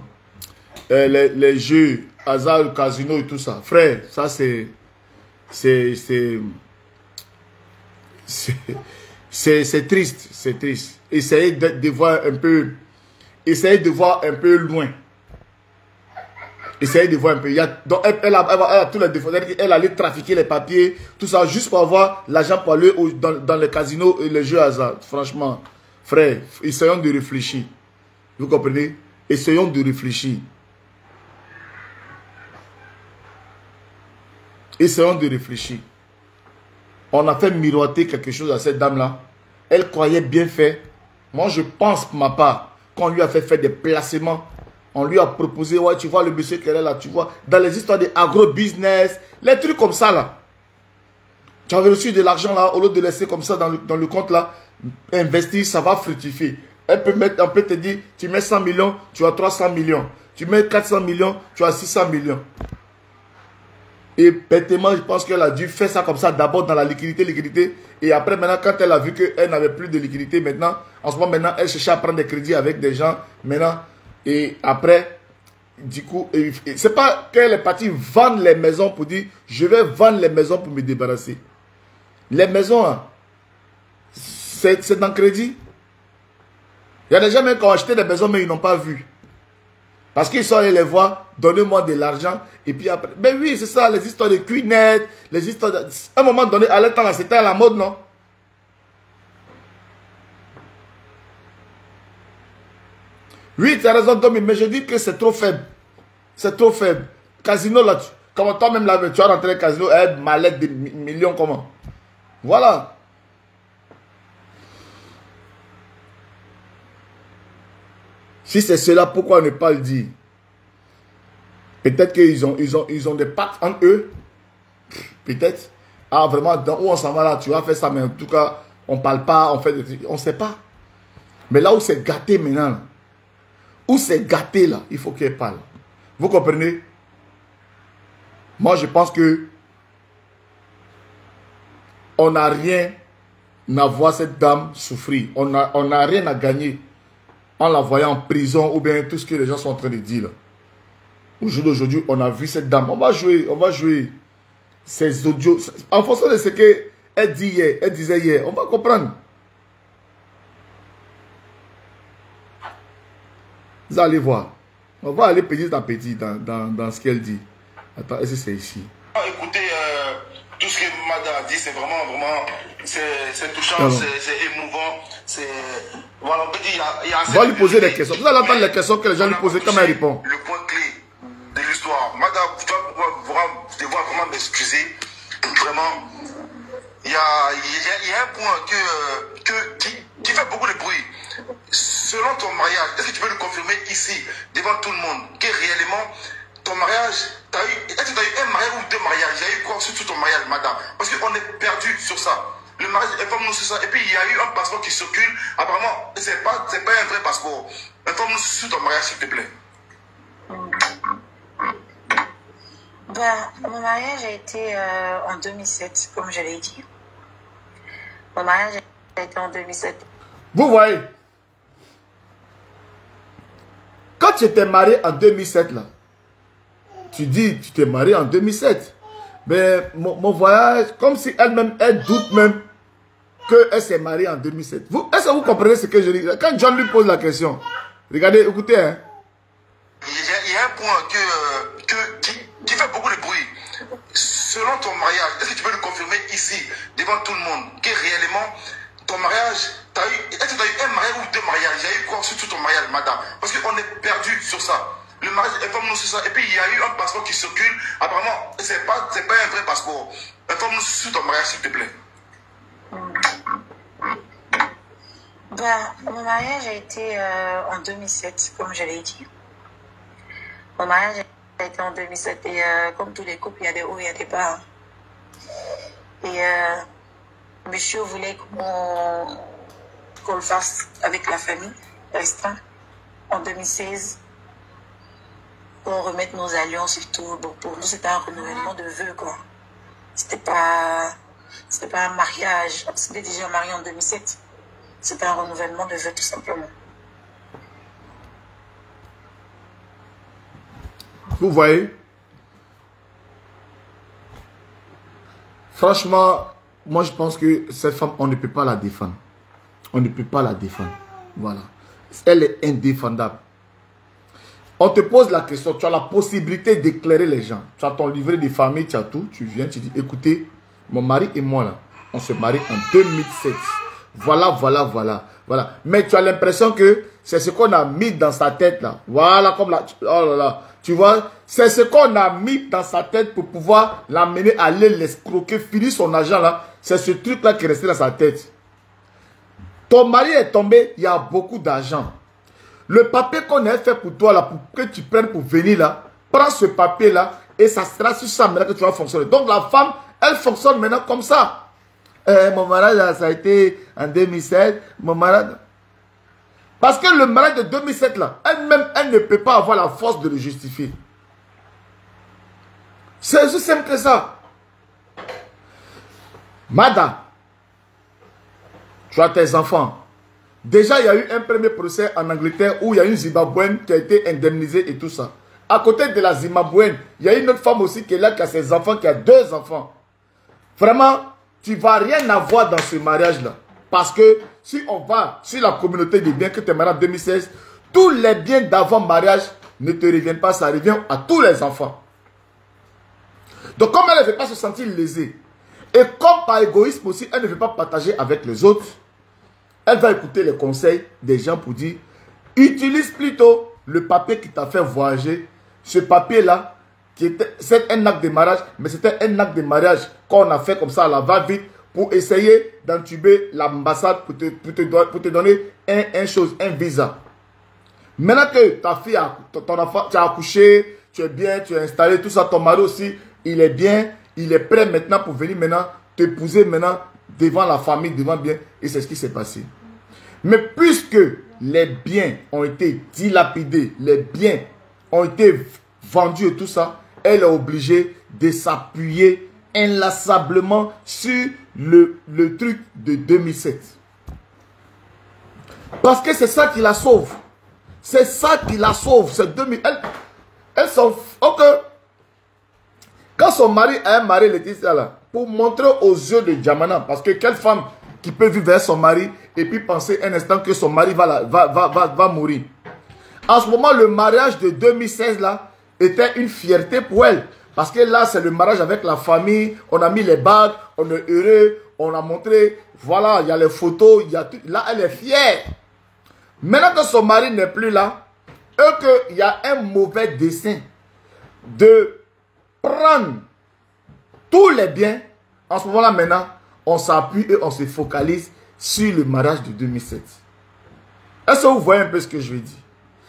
les jeux, hasard, casino et tout ça. Frère, ça c'est triste, c'est triste. Essayez de voir un peu, loin. Essayez de voir un peu. Donc elle a tous les défauts. Elle allait trafiquer les papiers, tout ça, juste pour avoir l'argent pour aller dans le casino et les jeux hasard. Franchement, frère, essayons de réfléchir. Vous comprenez? Essayons de réfléchir. Essayons de réfléchir. On a fait miroiter quelque chose à cette dame-là. Elle croyait bien faire. Moi, je pense pour ma part qu'on lui a fait faire des placements. On lui a proposé, ouais, tu vois le monsieur qui est là, tu vois, dans les histoires de agro-business, les trucs comme ça là. Tu avais reçu de l'argent là, au lieu de laisser comme ça dans le compte là, investir, ça va fructifier. Elle peut te dire, tu mets 100 millions, tu as 300 millions. Tu mets 400 millions, tu as 600 millions. Et bêtement, je pense qu'elle a dû faire ça comme ça, d'abord dans la liquidité. Et après, maintenant, quand elle a vu qu'elle n'avait plus de liquidité, maintenant, en ce moment, maintenant, elle cherche à prendre des crédits avec des gens. Maintenant, et après, du coup, c'est pas qu'elle est partie vendre les maisons pour dire, je vais vendre les maisons pour me débarrasser. Les maisons, hein, c'est dans le crédit. Il y a des gens même qui ont acheté des maisons, mais ils n'ont pas vu. Parce qu'ils sont allés les voir, donnez-moi de l'argent. Et puis après, ben oui, c'est ça, les histoires de cuinettes, les histoires de... À un moment donné, à l'instant là, c'était à la mode, non? Oui, tu as raison, Domi, mais je dis que c'est trop faible. C'est trop faible. Casino, là, comment toi-même, là, tu as rentré le casino, mallette de millions, comment? Voilà. Si c'est cela, pourquoi ne pas le dire? Peut-être qu'ils ont des pactes entre eux. Peut-être. Ah, vraiment, où on s'en va là, tu vas faire ça, mais en tout cas, on ne parle pas, on fait des trucs. On ne sait pas. Mais là où c'est gâté maintenant, là, où c'est gâté là, il faut qu'elle parle. Vous comprenez? Moi, je pense que on n'a rien à voir cette dame souffrir. On n'a rien à gagner en la voyant en prison ou bien tout ce que les gens sont en train de dire. Au jour d'aujourd'hui, on a vu cette dame. On va jouer ces audios. En fonction de ce qu'elle dit hier, elle disait hier, on va comprendre. Vous allez voir. On va aller petit à petit dans ce qu'elle dit. Attends, est-ce que c'est ici? Écoutez, tout ce que Mada a dit, c'est vraiment, c'est touchant, c'est émouvant. Voilà, on peut dire, il y a on va lui poser des questions. Vous allez entendre les questions que les gens lui posent, comment elle répond. Le point clé de l'histoire. Mada, je dois vraiment m'excuser. Vraiment, il y a un point qui fait beaucoup de bruit. Selon ton mariage, est-ce que tu peux le confirmer ici, devant tout le monde, que réellement, ton mariage, est-ce que tu as eu un mariage ou deux mariages? Il y a eu quoi sur tout ton mariage, madame? Parce qu'on est perdu sur ça. Le mariage, informe-nous sur ça. Et puis, il y a eu un passeport qui circule. Apparemment, c'est pas un vrai passeport. Informe-nous sur ton mariage, s'il te plaît. Mon mariage a été en 2007, comme je l'ai dit. Mon mariage a été en 2007. Vous voyez, quand tu t'es marié en 2007, là, tu dis, tu t'es marié en 2007. Mais mon voyage, comme si elle-même, elle doute même qu'elle s'est mariée en 2007. Est-ce que vous comprenez ce que je dis? Quand John lui pose la question, regardez, écoutez. Hein. Il y a un point qui fait beaucoup de bruit. Selon ton mariage, est-ce que tu peux le confirmer ici, devant tout le monde, que réellement, ton mariage, est-ce que tu as eu un mariage ou deux mariages? Il y a eu quoi sur tout ton mariage, madame? Parce qu'on est perdu sur ça. Le mariage, informe-nous sur ça. Et puis, il y a eu un passeport qui circule. Apparemment, c'est pas un vrai passeport. Informe-nous sur ton mariage, s'il te plaît. Mon mariage a été en 2007, comme je l'ai dit. Mon mariage a été en 2007. Et comme tous les couples, il y a des hauts, il y a des bas. Et monsieur voulait qu'on le fasse avec la famille, restreint, en 2016. Pour remettre nos alliances et tout. Bon, pour nous, c'était un renouvellement de vœux, quoi. C'était pas un mariage. On était déjà marié en 2007. C'était un renouvellement de vœux, tout simplement. Vous voyez? Franchement, moi, je pense que cette femme, on ne peut pas la défendre. On ne peut pas la défendre. Voilà. Elle est indéfendable. On te pose la question, tu as la possibilité d'éclairer les gens. Tu as ton livret de famille, tu as tout. Tu viens, tu dis, écoutez, mon mari et moi, là, on se marie en 2007. Voilà. Mais tu as l'impression que c'est ce qu'on a mis dans sa tête, là. Voilà, comme là. Oh là là. Tu vois, c'est ce qu'on a mis dans sa tête pour pouvoir l'amener à aller l'escroquer, finir son argent, là. C'est ce truc-là qui est resté dans sa tête. Ton mari est tombé, il y a beaucoup d'argent. Le papier qu'on a fait pour toi, là, pour que tu prennes pour venir là, prends ce papier-là et ça sera sur ça maintenant que tu vas fonctionner. Donc la femme, elle fonctionne maintenant comme ça. Mon mariage, ça a été en 2007. Mon mariage... Parce que le mariage de 2007, là, elle-même, elle ne peut pas avoir la force de le justifier. C'est aussi simple que ça. Madame, tu as tes enfants. Déjà, il y a eu un premier procès en Angleterre où il y a une Zimbabwéenne qui a été indemnisée et tout ça. À côté de la Zimbabwéenne, il y a une autre femme aussi qui est là, qui a ses enfants, qui a 2 enfants. Vraiment, tu ne vas rien avoir dans ce mariage-là. Parce que si on va sur la communauté des biens que tu es marié en 2016, tous les biens d'avant mariage ne te reviennent pas, ça revient à tous les enfants. Donc, comme elle ne veut pas se sentir lésée, et comme par égoïsme aussi, elle ne veut pas partager avec les autres, elle va écouter les conseils des gens pour dire, utilise plutôt le papier qui t'a fait voyager. Ce papier-là, c'est un acte de mariage, mais c'était un acte de mariage qu'on a fait comme ça à la va-vite pour essayer d'entuber l'ambassade pour te donner un visa. Maintenant que ta fille, ton enfant, tu as accouché, tu es bien, tu es installé, tout ça, ton mari aussi, il est bien, il est prêt maintenant pour venir maintenant t'épouser maintenant devant la famille, devant bien. Et c'est ce qui s'est passé. Mais puisque les biens ont été dilapidés, les biens ont été vendus et tout ça, elle est obligée de s'appuyer inlassablement sur le truc de 2007. Parce que c'est ça qui la sauve. C'est ça qui la sauve. C'est 2000. Elle s'en fout. Ok. Quand son mari a un mari, Laetitia, là, pour montrer aux yeux de Djamana, parce que quelle femme qui peut vivre avec son mari et puis penser un instant que son mari va mourir. En ce moment, le mariage de 2016 là était une fierté pour elle. Parce que là, c'est le mariage avec la famille. On a mis les bagues, on est heureux, on a montré, voilà, il y a les photos, il y a tout. Là, elle est fière. Maintenant que son mari n'est plus là, et qu'il y a un mauvais dessein de prendre tous les biens, en ce moment-là, maintenant, on s'appuie et on se focalise sur le mariage de 2007. Est-ce que vous voyez un peu ce que je veux dire?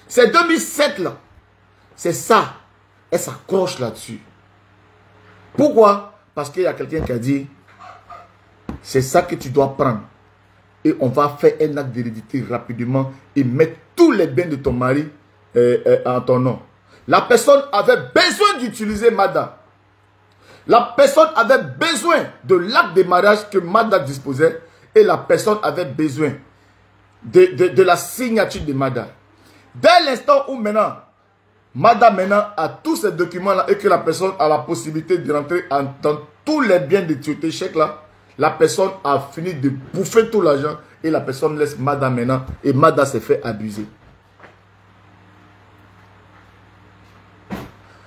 C'est 2007 là. C'est ça. Elle s'accroche là-dessus. Pourquoi? Parce qu'il y a quelqu'un qui a dit, c'est ça que tu dois prendre. Et on va faire un acte d'hérédité rapidement et mettre tous les biens de ton mari en ton nom. La personne avait besoin d'utiliser Mada. La personne avait besoin de l'acte de mariage que Mada disposait et la personne avait besoin de la signature de Mada. Dès l'instant où maintenant, Mada maintenant a tous ces documents-là et que la personne a la possibilité de rentrer dans tous les biens de Tioté Chèque là, la personne a fini de bouffer tout l'argent et la personne laisse Mada maintenant et Mada s'est fait abuser.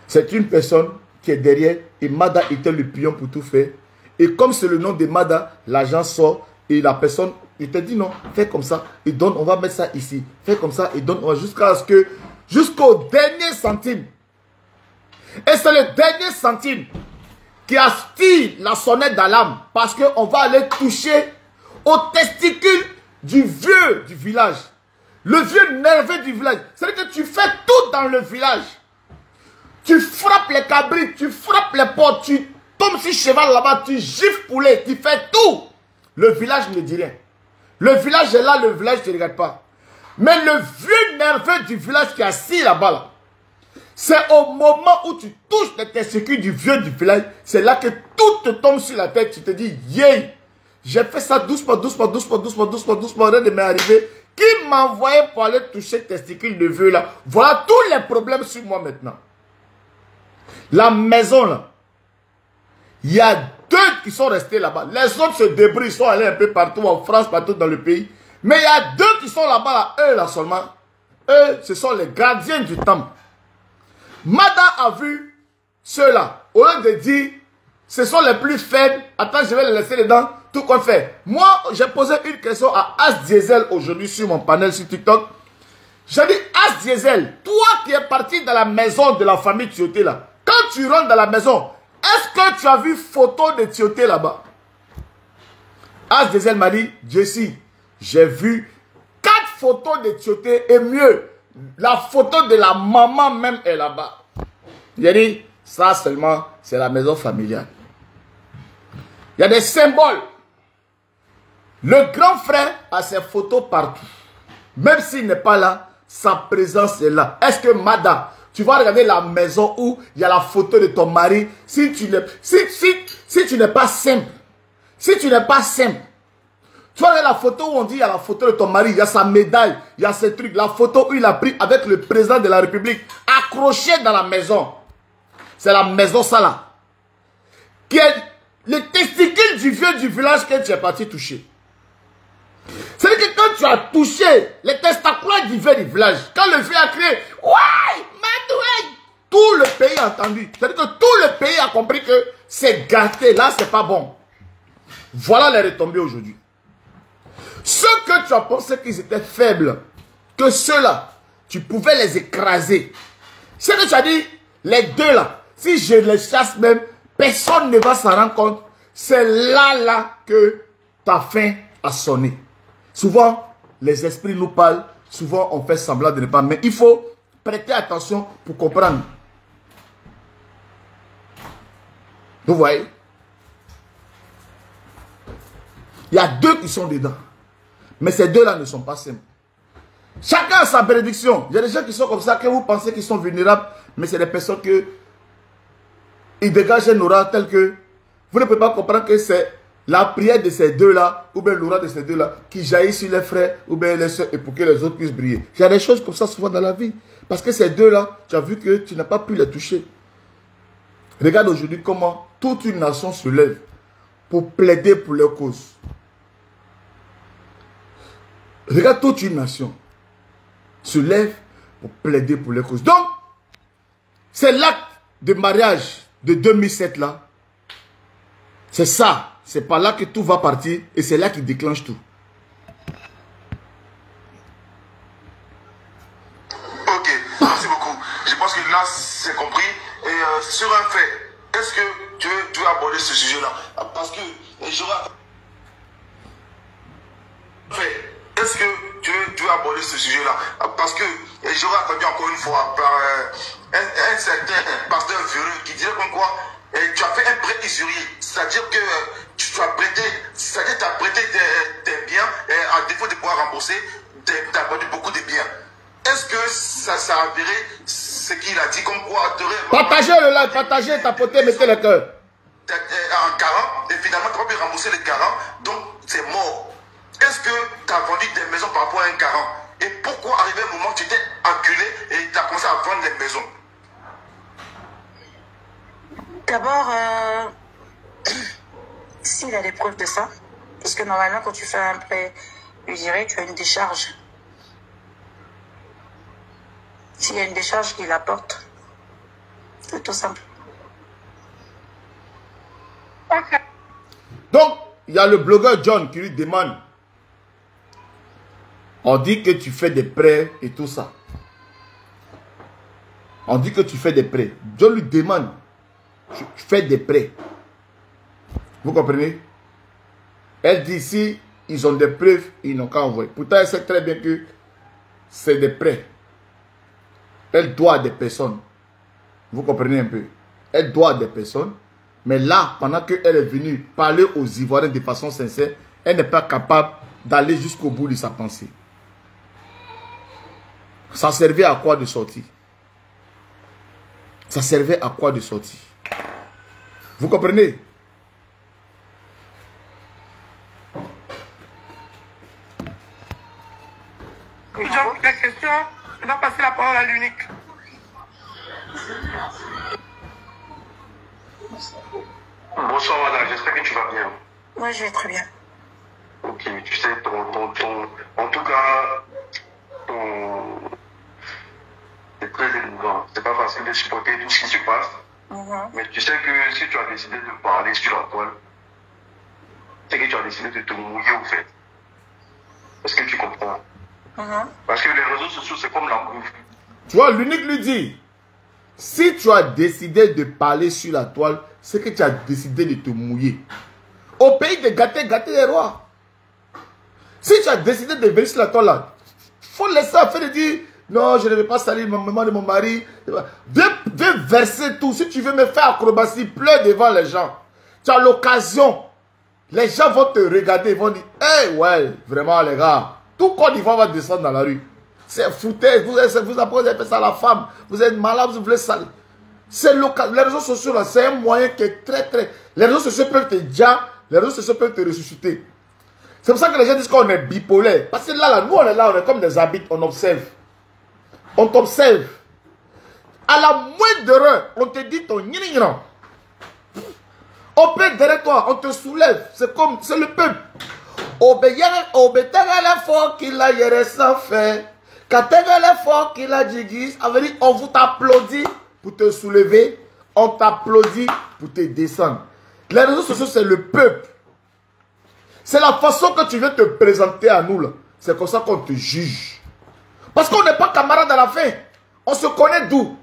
C'est une personne qui est derrière et Mada était le pion pour tout faire. Et comme c'est le nom de Mada, l'argent sort et la personne, il te dit non, fais comme ça et donne, on va mettre ça ici. Fais comme ça et donne, jusqu'à ce que, jusqu'au dernier centime. Et c'est le dernier centime qui aspire la sonnette d'alarme parce qu'on va aller toucher aux testicules du vieux du village. Le vieux nerveux du village. C'est-à-dire que tu fais tout dans le village. Tu frappes les cabrites, tu frappes les portes, tu tombes sur cheval là-bas, tu gifles poulet, tu fais tout. Le village ne dit rien. Le village est là, le village ne te regarde pas. Mais le vieux nerveux du village qui est assis là-bas, là, c'est au moment où tu touches les testicules du vieux du village, c'est là que tout te tombe sur la tête. Tu te dis, yeah, j'ai fait ça doucement, rien ne m'est arrivé. Qui m'a envoyé pour aller toucher les testicules de vieux là? Voilà tous les problèmes sur moi maintenant. La maison là, il y a 2 qui sont restés là-bas. Les autres se débrouillent, ils sont allés un peu partout en France, partout dans le pays. Mais il y a 2 qui sont là-bas, là, eux là seulement. Eux, ce sont les gardiens du temple. Mada a vu ceux-là. Au lieu de dire, ce sont les plus faibles. Attends, je vais les laisser dedans. Tout qu'on fait. Moi, j'ai posé une question à As Diesel aujourd'hui sur mon panel sur TikTok. J'ai dit, As Diesel, toi qui es parti dans la maison de la famille Tioté là, quand tu rentres dans la maison, est-ce que tu as vu photo de Tioté là-bas? As Diesel m'a dit, Jessie, j'ai vu 4 photos de Tioté et mieux, la photo de la maman même est là-bas. J'ai dit, ça seulement, c'est la maison familiale. Il y a des symboles. Le grand frère a ses photos partout. Même s'il n'est pas là, sa présence est là. Est-ce que Mada, tu vas regarder la maison où il y a la photo de ton mari, si tu n'es pas simple, tu vas regarder la photo où on dit il y a la photo de ton mari, il y a sa médaille, il y a ces trucs, la photo où il a pris avec le président de la République, accroché dans la maison. C'est la maison ça là. Qui est le testicule du vieux du village que tu es parti toucher. C'est-à-dire que quand tu as touché les testacules du vieux du village, quand le vieux a crié, ouais, Madoué, tout le pays a entendu. C'est-à-dire que tout le pays a compris que c'est gâté, là c'est pas bon. Voilà les retombées aujourd'hui. Ceux que tu as pensé qu'ils étaient faibles, que ceux-là, tu pouvais les écraser. C'est que tu as dit, les 2 là, si je les chasse même, personne ne va s'en rendre compte. C'est là que ta fin a sonné. Souvent, les esprits nous parlent. Souvent, on fait semblant de ne pas. Mais il faut prêter attention pour comprendre. Vous voyez? Il y a 2 qui sont dedans. Mais ces deux-là ne sont pas simples. Chacun a sa bénédiction. Il y a des gens qui sont comme ça, que vous pensez qu'ils sont vulnérables, mais c'est des personnes que ils dégagent un aura tel que vous ne pouvez pas comprendre que c'est la prière de ces deux-là, ou bien l'aura de ces deux-là, qui jaillit sur les frères, ou bien les soeurs, et pour que les autres puissent briller. Il y a des choses comme ça souvent dans la vie. Parce que ces deux-là, tu as vu que tu n'as pas pu les toucher. Regarde aujourd'hui comment toute une nation se lève pour plaider pour leur cause. Regarde toute une nation se lève pour plaider pour leur cause. Donc, c'est l'acte de mariage de 2007 là. C'est ça. C'est par là que tout va partir et c'est là qui déclenche tout. Ok, merci beaucoup. Je pense que là, c'est compris. Et sur un fait, est-ce que tu veux aborder ce sujet-là? Parce que j'aurais... Est-ce que tu veux aborder ce sujet-là? Parce que j'aurais attendu encore une fois par un certain pasteur véreux qui dirait comme quoi tu as fait un prêt usurier. C'est-à-dire que tu as prêté, c'est-à-dire tu as prêté des biens et à défaut de pouvoir rembourser, tu as perdu beaucoup de biens. Est-ce que ça a avéré ce qu'il a dit comme quoi tu aurais... Partagez le live, partagez, tapotez, mettez le cœur. En 40 et finalement tu n'as pas pu rembourser les 40, donc c'est mort. Est-ce que tu as vendu des maisons par rapport à un 40? Et pourquoi arrivé un moment où tu t'es acculé et tu as commencé à vendre les maisons? D'abord, s'il a des preuves de ça, parce que normalement, quand tu fais un prêt usurier, tu as une décharge. S'il y a une décharge qu'il apporte, c'est tout simple. Ok. Donc, il y a le blogueur John qui lui demande. On dit que tu fais des prêts et tout ça. On dit que tu fais des prêts. John lui demande. Tu fais des prêts. Vous comprenez? Elle dit si ils ont des preuves, ils n'ont qu'à envoyer. Pourtant, elle sait très bien que c'est des prêts. Elle doit à des personnes. Vous comprenez un peu? Elle doit à des personnes. Mais là, pendant qu'elle est venue parler aux Ivoiriens de façon sincère, elle n'est pas capable d'aller jusqu'au bout de sa pensée. Ça servait à quoi de sortir? Ça servait à quoi de sortir? Vous comprenez? Donc, la question, je dois passer la parole à l'unique. Bonsoir madame, j'espère que tu vas bien. Moi, je vais très bien. Ok, tu sais, en tout cas, c'est très émouvant. C'est pas facile de supporter tout ce qui se passe. Mais tu sais que si tu as décidé de parler sur la toile, c'est que tu as décidé de te mouiller au fait. Est-ce que tu comprends? Parce que les réseaux sociaux, c'est comme la bouffe. Tu vois, l'unique lui dit, si tu as décidé de parler sur la toile, c'est que tu as décidé de te mouiller. Au pays de gâter, gâter les rois. Si tu as décidé de venir sur la toile là, il faut laisser faire de dire, non, je ne vais pas salir ma maman de mon mari. Viens verser tout. Si tu veux me faire acrobatie, pleure devant les gens. Tu as l'occasion. Les gens vont te regarder, ils vont dire, hey, ouais, vraiment les gars, tout Côte d'Ivoire va descendre dans la rue. C'est foutaise, vous avez fait ça à la femme, vous êtes malade, vous voulez salir. C'est local. Les réseaux sociaux, là, c'est un moyen qui est très, très... Les réseaux sociaux peuvent te dire, les réseaux sociaux peuvent te ressusciter. C'est pour ça que les gens disent qu'on est bipolaire. Parce que là, nous, on est là, on est comme des habits, on observe. On t'observe. À la moindre erreur, on te dit ton gnignan. On peut derrière toi, on te soulève. C'est comme, c'est le peuple. Obétera l'effort qu'il a hier sans faire. Katera l'effort qu'il a dit, on vous t'applaudit pour te soulever. On t'applaudit pour te descendre. Les réseaux sociaux, c'est le peuple. C'est la façon que tu viens te présenter à nous là. C'est comme ça qu'on te juge. Parce qu'on n'est pas camarades à la fin. On se connaît d'où?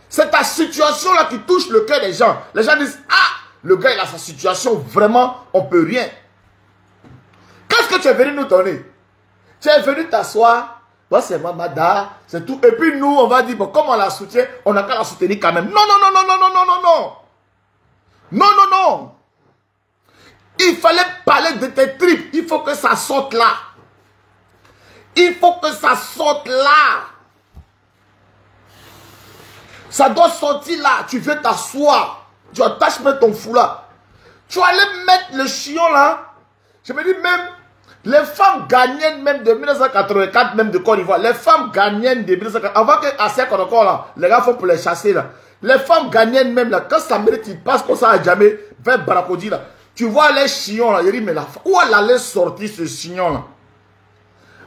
C'est ta situation là qui touche le cœur des gens. Les gens disent, ah, le gars il a sa situation, vraiment, on peut rien. Qu'est-ce que tu es venu nous donner? Tu es venu t'asseoir, bon, c'est Mamada, c'est tout. Et puis nous, on va dire, bon, comme on la soutient, on n'a qu'à la soutenir quand même. Non, non, non, non, non, non, non, non, non. Non, non, non. Il fallait parler de tes tripes. Il faut que ça sorte là. Il faut que ça sorte là. Ça doit sortir là. Tu viens t'asseoir. Tu attaches même ton foulard. Tu allais mettre le chion là. Je me dis même, les femmes ghanéennes même de 1984, même de Côte d'Ivoire, les femmes ghanéennes de 1984, avant qu'à Sekonoko là, les gars font pour les chasser là. Les femmes ghanéennes même là, quand ça mérite, ils passent comme ça à jamais, vers Barakodi là. Tu vois les chions là, il dit mais là, où elle allait sortir ce chignon là?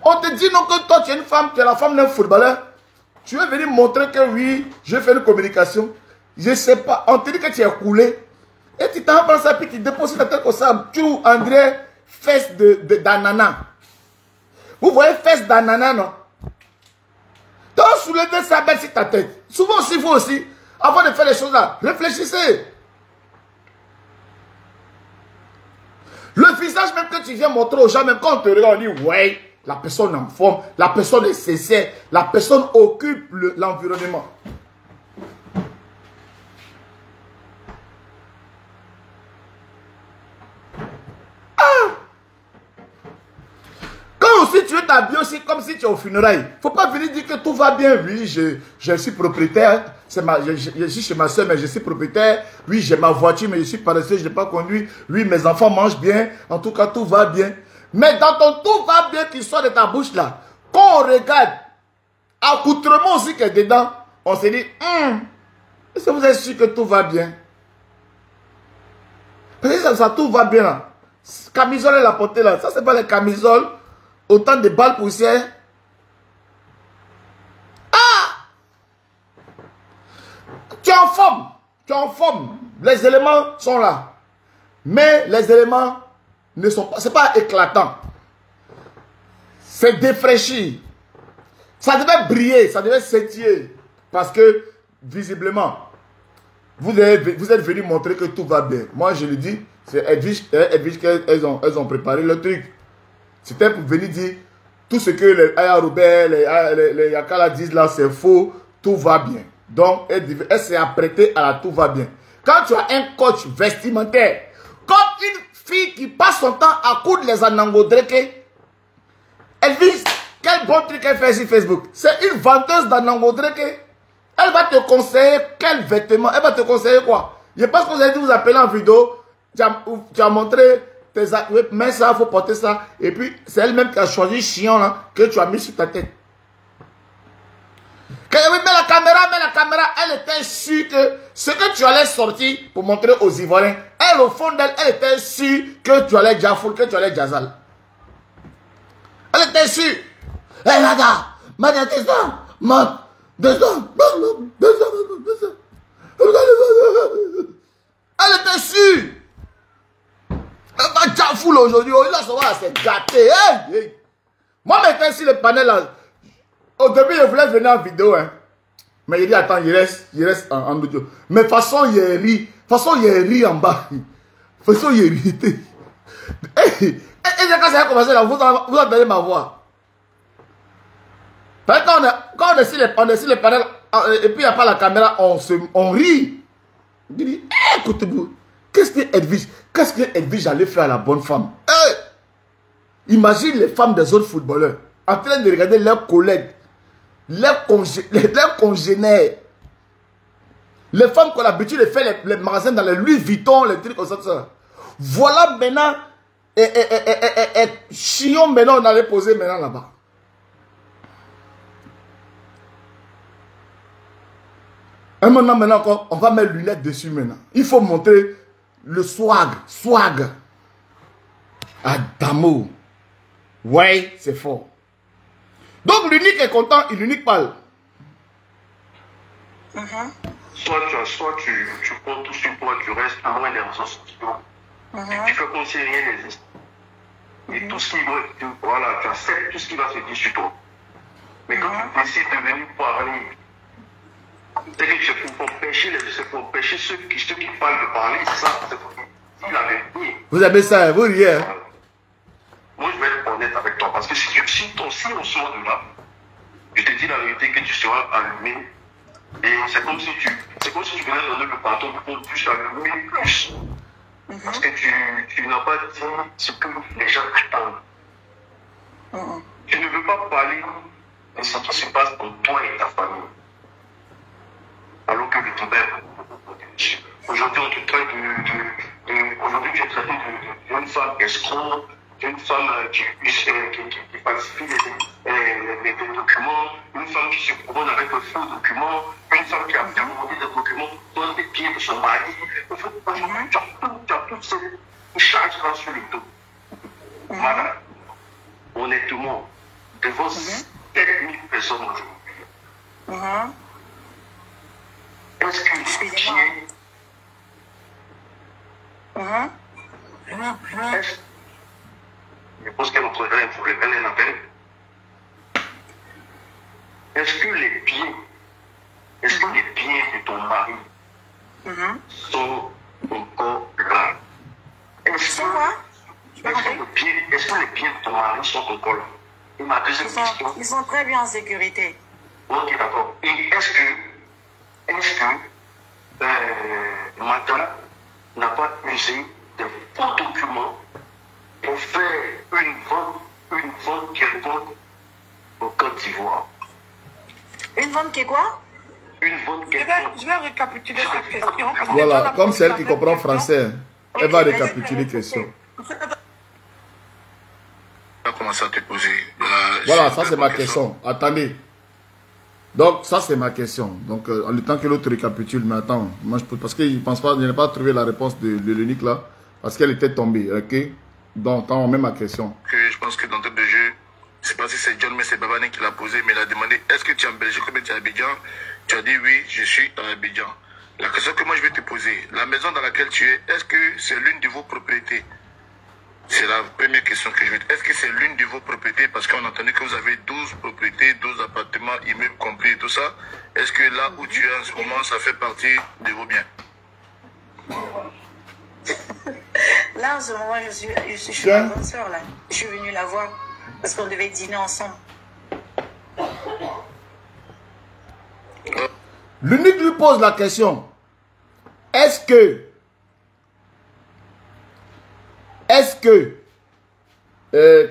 On te dit non que toi tu es une femme, tu es la femme d'un footballeur. Tu veux venir montrer que oui, j'ai fait une communication. Je sais pas, on te dit que tu es coulé. Et tu t'en prends ça, puis tu déposes la tête comme ça. Tu André, fesses d'ananas. Vous voyez fesses d'ananas, non? Donc, soulevez ça bête sur ta tête. Souvent aussi, vous aussi, avant de faire les choses là, réfléchissez. Le visage même que tu viens montrer aux gens, même quand on te regarde, on dit, ouais, la personne est en forme, la personne est sincère, la personne occupe l'environnement. Si tu veux t'habiller aussi comme si tu es au funérailles, il ne faut pas venir dire que tout va bien. Oui, je suis propriétaire. Je suis chez ma soeur, mais je suis propriétaire. Oui, j'ai ma voiture, mais je suis paresseux, je n'ai pas conduit. Oui, mes enfants mangent bien. En tout cas, tout va bien. Mais dans ton tout va bien qui sort de ta bouche là, quand on regarde, accoutrement aussi qui est dedans, on se dit, est-ce que vous êtes sûr que tout va bien? Parce que ça tout va bien là. Camisole et la portée là, ça c'est pas les camisoles. Autant de balles poussières. Ah! Tu es en forme. Tu es en forme. Les éléments sont là. Mais les éléments ne sont pas... C'est pas éclatant. C'est défraîchi. Ça devait briller. Ça devait s'étirer. Parce que, visiblement, vous êtes venu montrer que tout va bien. Moi, je le dis, c'est Edwige qu'elles ont préparé le truc. C'était pour venir dire tout ce que les Aya Robert, les Yakala disent là, c'est faux, tout va bien. Donc, elle s'est apprêtée à la tout va bien. Quand tu as un coach vestimentaire, comme une fille qui passe son temps à coudre les anangodreke, elle vise quel bon truc elle fait sur Facebook. C'est une vendeuse d'anangodreke. Elle va te conseiller quel vêtement, elle va te conseiller quoi. Je pense que vous avez dit vous appeler en vidéo, tu as montré. Mais ça, il faut porter ça. Et puis, c'est elle-même qui a choisi le chien là, que tu as mis sur ta tête. Quand elle met la caméra, elle était sûre que ce que tu allais sortir pour montrer aux Ivoiriens, elle, au fond d'elle, elle était sûre que tu allais Jafoul, que tu allais Jazal. Elle était sûre. Hé, Nada, Mada, descends. Elle était sûre. Elle va Jafoul aujourd'hui, il a savoir, c'est gâté. Hey. Moi, maintenant, si le panel là, au début, je voulais venir en vidéo, hein. Mais il dit, attends, il reste en audio. Mais de toute façon, il rit. De toute façon, il rit en bas. De toute façon, il rit. Et quand ça a commencé là, vous entendez ma voix. Quand on est sur le panel, et puis il n'y a pas la caméra, on rit. Il dit, écoutez-vous, qu'est-ce que Edwige allait faire à la bonne femme? Imagine les femmes des autres footballeurs en train de regarder leurs collègues, leurs congénères. Les femmes qui ont l'habitude de faire les magasins dans les Louis Vuitton, les trucs comme ça. Voilà maintenant, Chillon maintenant, on allait poser maintenant là-bas. Un moment maintenant, on va mettre lunettes dessus maintenant. Il faut montrer le swag. Adamo. Ouais, c'est fort. Donc l'unique est content et l'unique parle. Soit tu prends tout sur toi, tu restes loin des réseaux sociaux. Et tu fais comme si rien n'existe. Et tout ce qui va, voilà, tu acceptes tout ce qui va se dire sur toi. Mais quand tu décides de venir parler, c'est que c'est pour empêcher ceux qui parlent de parler, ça, c'est pour il avait dit. Vous avez ça, vous riez. Moi, je vais être honnête avec toi, parce que si on sort de là, je te dis la vérité que tu seras allumé. Et c'est comme si tu venais donner le bâton pour plus allumer plus. Parce que tu n'as pas dit ce que les gens attendent. tu ne veux pas parler de ce qui se passe pour toi et ta famille. Alors que le Tibet, aujourd'hui, on te traite aujourd'hui, tu es traité d'une femme escroc, d'une femme qui falsifie les documents, une femme qui se promène avec un faux document, une femme qui a demandé des documents dans les pieds de son mari. Aujourd'hui, tu as toutes ces charges-là sur le dos. Madame, honnêtement, devant 7000 personnes aujourd'hui, est-ce que les pieds... Je pense qu'elle nous prendrait un problème, elle appelle. Est-ce que les pieds de ton mari sont encore là? Est-ce que les pieds de ton mari sont encore là? Et ma deuxième question. Ils sont très bien en sécurité. Ok, d'accord. Et est-ce que madame n'a pas usé de faux documents pour faire une vente quelconque au Côte d'Ivoire? Une vente qui est quoi? Une vente quelconque. Je vais récapituler cette question. Voilà, comme celle qui comprend français, elle va récapituler la question. On va commencer à te poser. Voilà, ça c'est ma question. Attendez. Donc, ça c'est ma question. Donc, en le temps que l'autre récapitule, mais attends, moi je peux, parce qu'il ne pense pas, je n'ai pas trouvé la réponse de l'unique là, parce qu'elle était tombée, ok? Donc, on met ma question. Je pense que dans le jeu, je ne sais pas si c'est John, mais c'est Babané qui l'a posé, mais il a demandé, est-ce que tu es en Belgique ou tu es à Abidjan? Tu as dit oui, je suis à Abidjan. La question que moi je vais te poser, la maison dans laquelle tu es, est-ce que c'est l'une de vos propriétés? C'est la première question que je vais te... Est-ce que c'est l'une de vos propriétés? Parce qu'on a entendu que vous avez 12 propriétés, 12 appartements, immeubles compris et tout ça. Est-ce que là où tu es en ce moment, ça fait partie de vos biens? Là, en ce moment, je suis chez ma grande soeur, là. Je suis venue la voir parce qu'on devait dîner ensemble. L'unique lui pose la question. Est-ce que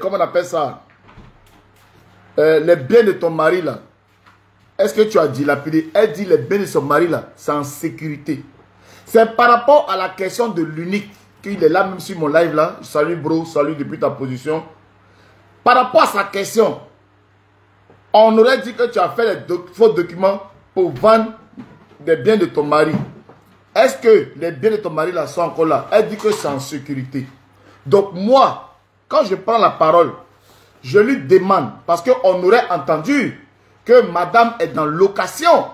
comment on appelle ça, les biens de ton mari là, est-ce que tu as dilapidé? Elle dit les biens de son mari là, c'est en sécurité. C'est par rapport à la question de l'unique qu'il est là même sur mon live là. Salut bro, salut depuis ta position. Par rapport à sa question, on aurait dit que tu as fait les faux documents pour vendre des biens de ton mari. Est-ce que les biens de ton mari là sont encore là? Elle dit que c'est en sécurité. Donc moi, quand je prends la parole, je lui demande, parce qu'on aurait entendu que madame est dans location.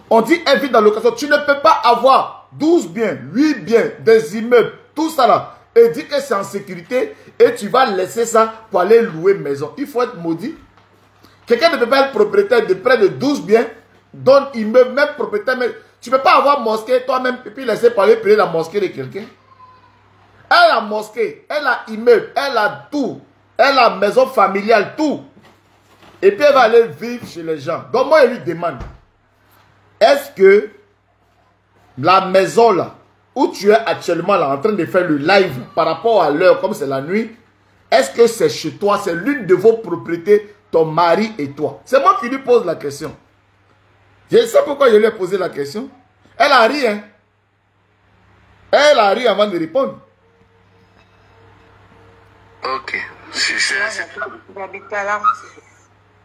On dit elle vit dans location. Tu ne peux pas avoir 12 biens, 8 biens, des immeubles, tout ça là, et dire que c'est en sécurité, et tu vas laisser ça pour aller louer maison. Il faut être maudit. Quelqu'un ne peut pas être propriétaire de près de 12 biens, dont immeuble, même propriétaire, mais tu ne peux pas avoir mosquée toi-même, et puis laisser pour aller payer la mosquée de quelqu'un. Elle a mosquée, elle a immeuble, elle a tout. Elle a maison familiale, tout. Et puis elle va aller vivre chez les gens. Donc moi, je lui demande, est-ce que la maison là, où tu es actuellement là, en train de faire le live par rapport à l'heure, comme c'est la nuit, est-ce que c'est chez toi, c'est l'une de vos propriétés, ton mari et toi? C'est moi qui lui pose la question. Je sais pourquoi je lui ai posé la question. Elle a ri, hein. Elle a ri avant de répondre. Ok. J'habite pas là.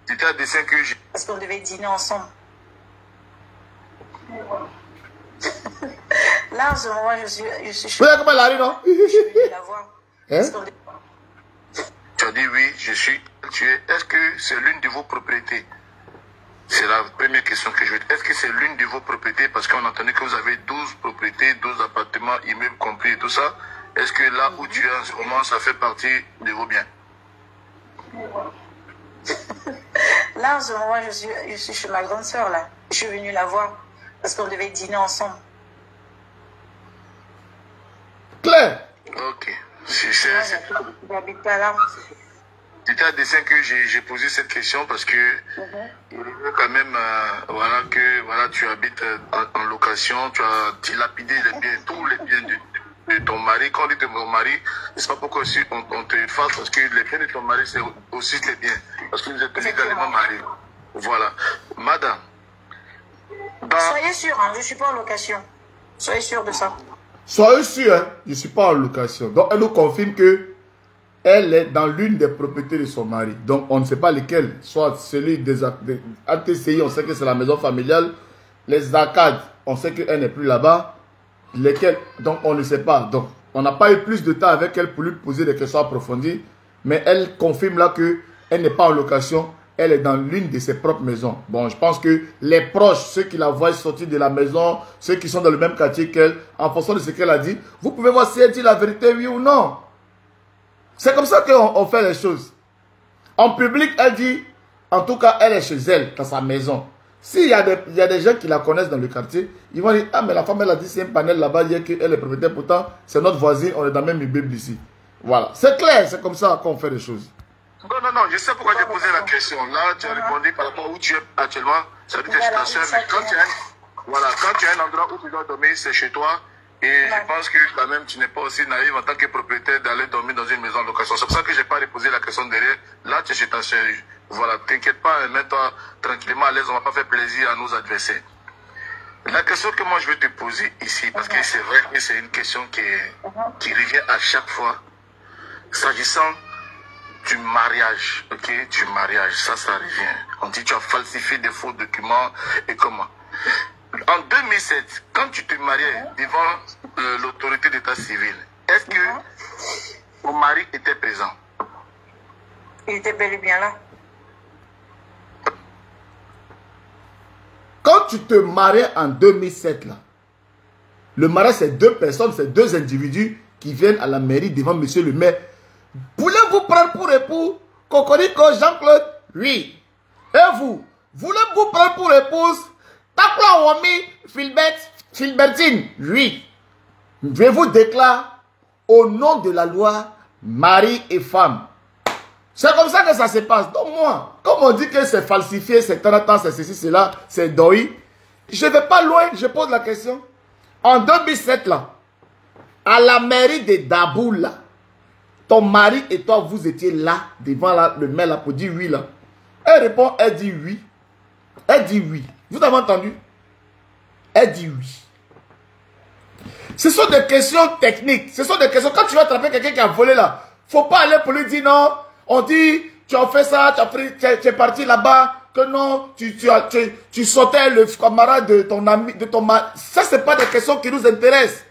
C'était un dessin que j'ai. Parce qu'on devait dîner ensemble. Là, en ce moment, je suis Vous voyez comment elle a ri, non? Je suis venue la voir. Hein? Tu as dit oui, je suis. Est-ce que c'est l'une de vos propriétés? C'est la première question que je vais te... Est-ce que c'est l'une de vos propriétés? Parce qu'on a entendu que vous avez 12 propriétés, 12 appartements, immeubles compris et tout ça. Est-ce que là où tu es en ce moment, ça fait partie de vos biens? Là, en ce moment, je suis chez ma grande soeur, là. Je suis venue la voir parce qu'on devait dîner ensemble. Claire. Ok. J'habite pas là. C'était un dessin que j'ai posé cette question parce que quand même, voilà, que voilà, tu habites en location, tu as dilapidé les biens, tous les biens de ton mari. Quand on dit de mon mari, c'est pas pourquoi aussi on te fasse, parce que les biens de ton mari, c'est aussi tes biens. Parce que nous êtes légalement mariés. Voilà. Madame. Soyez sûr, hein, je ne suis pas en location. Soyez sûr de ça. Soyez sûr, hein, je ne suis pas en location. Donc, elle nous confirme que elle est dans l'une des propriétés de son mari. Donc, on ne sait pas lesquelles. Soit celui des ATCI, on sait que c'est la maison familiale. Les arcades, on sait qu'elle n'est plus là-bas. Lesquelles, donc, on ne sait pas. Donc, on n'a pas eu plus de temps avec elle pour lui poser des questions approfondies. Mais elle confirme là qu'elle n'est pas en location. Elle est dans l'une de ses propres maisons. Bon, je pense que les proches, ceux qui la voient sortir de la maison, ceux qui sont dans le même quartier qu'elle, en fonction de ce qu'elle a dit, vous pouvez voir si elle dit la vérité, oui ou non. C'est comme ça qu'on fait les choses. En public, elle dit, en tout cas, elle est chez elle, dans sa maison. S'il y a des gens qui la connaissent dans le quartier, ils vont dire, ah, mais la femme, elle a dit, c'est un panel là-bas, hier qu'elle est propriétaire, pourtant, c'est notre voisine, on est dans le même immeuble ici. Voilà. C'est clair, c'est comme ça qu'on fait les choses. Non, je sais pourquoi j'ai posé la question. Là, tu as répondu par rapport à où tu es actuellement, ça veut dire que je t'assure, mais quand tu as un endroit où tu dois dormir, c'est chez toi. Et je pense que quand même, tu n'es pas aussi naïf en tant que propriétaire d'aller dormir dans une maison de location. C'est pour ça que je n'ai pas reposé la question derrière. Là, tu es chez ta soeur. Voilà, t'inquiète pas, mets-toi tranquillement à l'aise, on ne va pas faire plaisir à nos adversaires. La question que moi je vais te poser ici, parce que c'est vrai que c'est une question qui revient à chaque fois, s'agissant du mariage, ok, du mariage, ça revient. On dit tu as falsifié des faux documents et comment. En 2007, quand tu te mariais devant l'autorité d'état civil, est-ce que ton mari était présent? Il était bel et bien là. Quand tu te mariais en 2007, là, le mariage, c'est deux personnes, c'est deux individus qui viennent à la mairie devant monsieur le maire. Voulez-vous prendre pour époux Cocorico Jean-Claude? Oui. Et vous? Voulez-vous prendre pour épouse Takla Wami Philbertine? Oui. Je vous déclare au nom de la loi, mari et femme. C'est comme ça que ça se passe. Donc moi, comme on dit que c'est falsifié, c'est tant, c'est ceci, c'est là, c'est doi, je ne vais pas loin, je pose la question. En 2007, là, à la mairie de Dabou, là, ton mari et toi, vous étiez là, devant là, le maire là, pour dire oui là. Elle répond, elle dit oui. Elle dit oui. Vous avez entendu? Elle dit oui. Ce sont des questions techniques. Ce sont des questions. Quand tu vas attraper quelqu'un qui a volé là, il ne faut pas aller pour lui dire non. On dit, tu as fait ça, tu es parti là-bas, que non, tu sautais le camarade de ton ami, de ton mari. Ça, ce n'est pas des questions qui nous intéressent.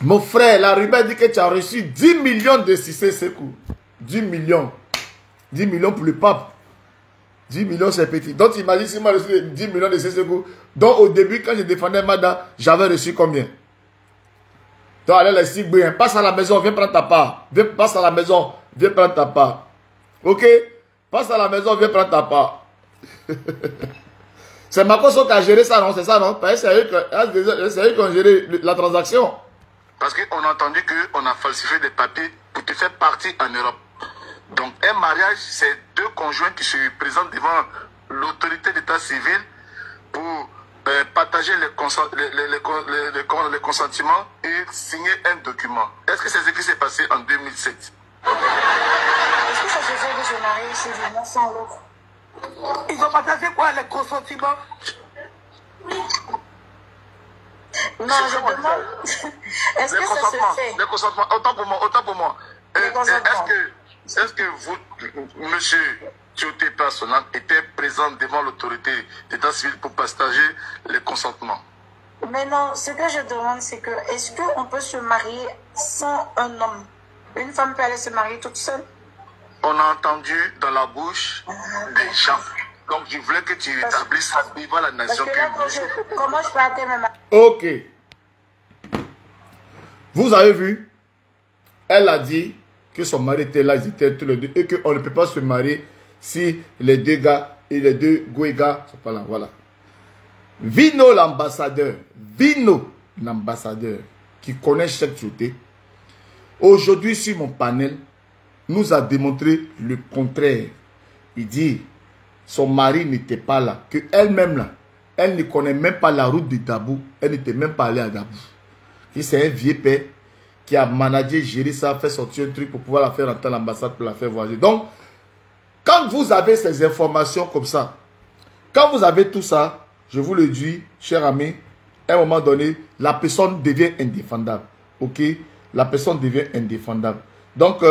Mon frère, la rumeur dit que tu as reçu 10 millions de Cissé Sekou. 10 millions. 10 millions pour le pape. 10 millions, c'est petit. Donc, imagine si moi, j'ai reçu 10 millions de Cissé Sekou. Donc, au début, quand je défendais Mada, j'avais reçu combien? Donc, allez, les cigouins, passe à la maison, viens prendre ta part. Passe à la maison, viens prendre ta part. Ok? Passe à la maison, viens prendre ta part. C'est Makoso qui a géré ça, non? C'est ça, non? C'est eux qui ont géré la transaction. Parce qu'on a entendu qu'on a falsifié des papiers pour te faire partir en Europe. Donc, un mariage, c'est deux conjoints qui se présentent devant l'autorité d'état civil pour partager les consentiments et signer un document. Est-ce que c'est ce qui s'est passé en 2007? Est-ce que ça se fait de se marier chez l'un sans l'autre? Ils ont partagé quoi, les consentiments? Oui. Non, je demande. Est-ce que ça se fait? Les consentements, autant pour moi. Est-ce que vous, monsieur Tioté personnel, était présent devant l'autorité d'état civil pour partager les consentements? Mais non, ce que je demande, c'est que est-ce qu'on peut se marier sans un homme? Une femme peut aller se marier toute seule? On a entendu dans la bouche des gens. Donc je voulais que tu établisses devant la nation. Parce que là, comment je peux atteindre ma mariage? Ok. Vous avez vu? Elle a dit que son mari était là, ils étaient tous les deux, et qu'on ne peut pas se marier si les deux gars et les deux Gouégas sont pas là. Voilà. Vino l'ambassadeur, qui connaît chaque côté, aujourd'hui sur mon panel, nous a démontré le contraire. Il dit, son mari n'était pas là, qu'elle-même là, Elle ne connaît même pas la route de Dabou. Elle n'était même pas allée à Dabou. Et c'est un vieux père qui a managé, géré ça, fait sortir un truc pour pouvoir la faire rentrer à l'ambassade pour la faire voyager. Donc, quand vous avez ces informations comme ça, quand vous avez tout ça, je vous le dis, cher ami, à un moment donné, la personne devient indéfendable. Ok? La personne devient indéfendable. Donc,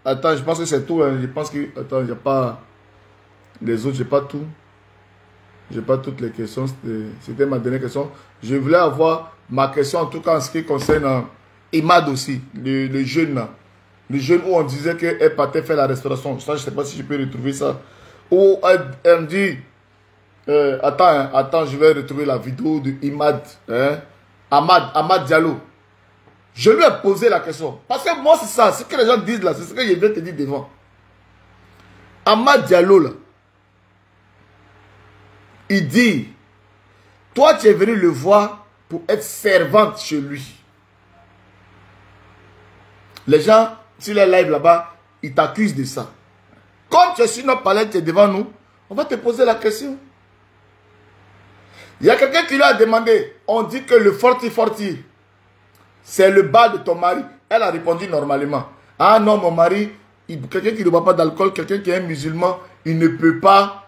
attends, je pense que c'est tout. Hein. Je pense que, attends, il n'y a pas les autres, j'ai pas tout. J'ai pas toutes les questions. C'était ma dernière question. Je voulais avoir ma question, en tout cas en ce qui concerne Imad aussi, le jeune là. Le jeune où on disait qu'elle partait faire la restauration. Ça, je ne sais pas si je peux retrouver ça. Où elle me dit, attends, hein, attends, je vais retrouver la vidéo de Imad. Hein? Amad Diallo. Je lui ai posé la question. Parce que moi, c'est ça. Ce que les gens disent là, c'est ce que je viens te dire devant. Amad Diallo là. Il dit, toi tu es venu le voir pour être servante chez lui. Les gens, sur les lives là-bas, ils t'accusent de ça. Quand tu es sur notre palais, tu es devant nous, on va te poser la question. Il y a quelqu'un qui lui a demandé, on dit que le forti, c'est le bas de ton mari. Elle a répondu normalement. Ah non, mon mari, quelqu'un qui ne boit pas d'alcool, quelqu'un qui est musulman, il ne peut pas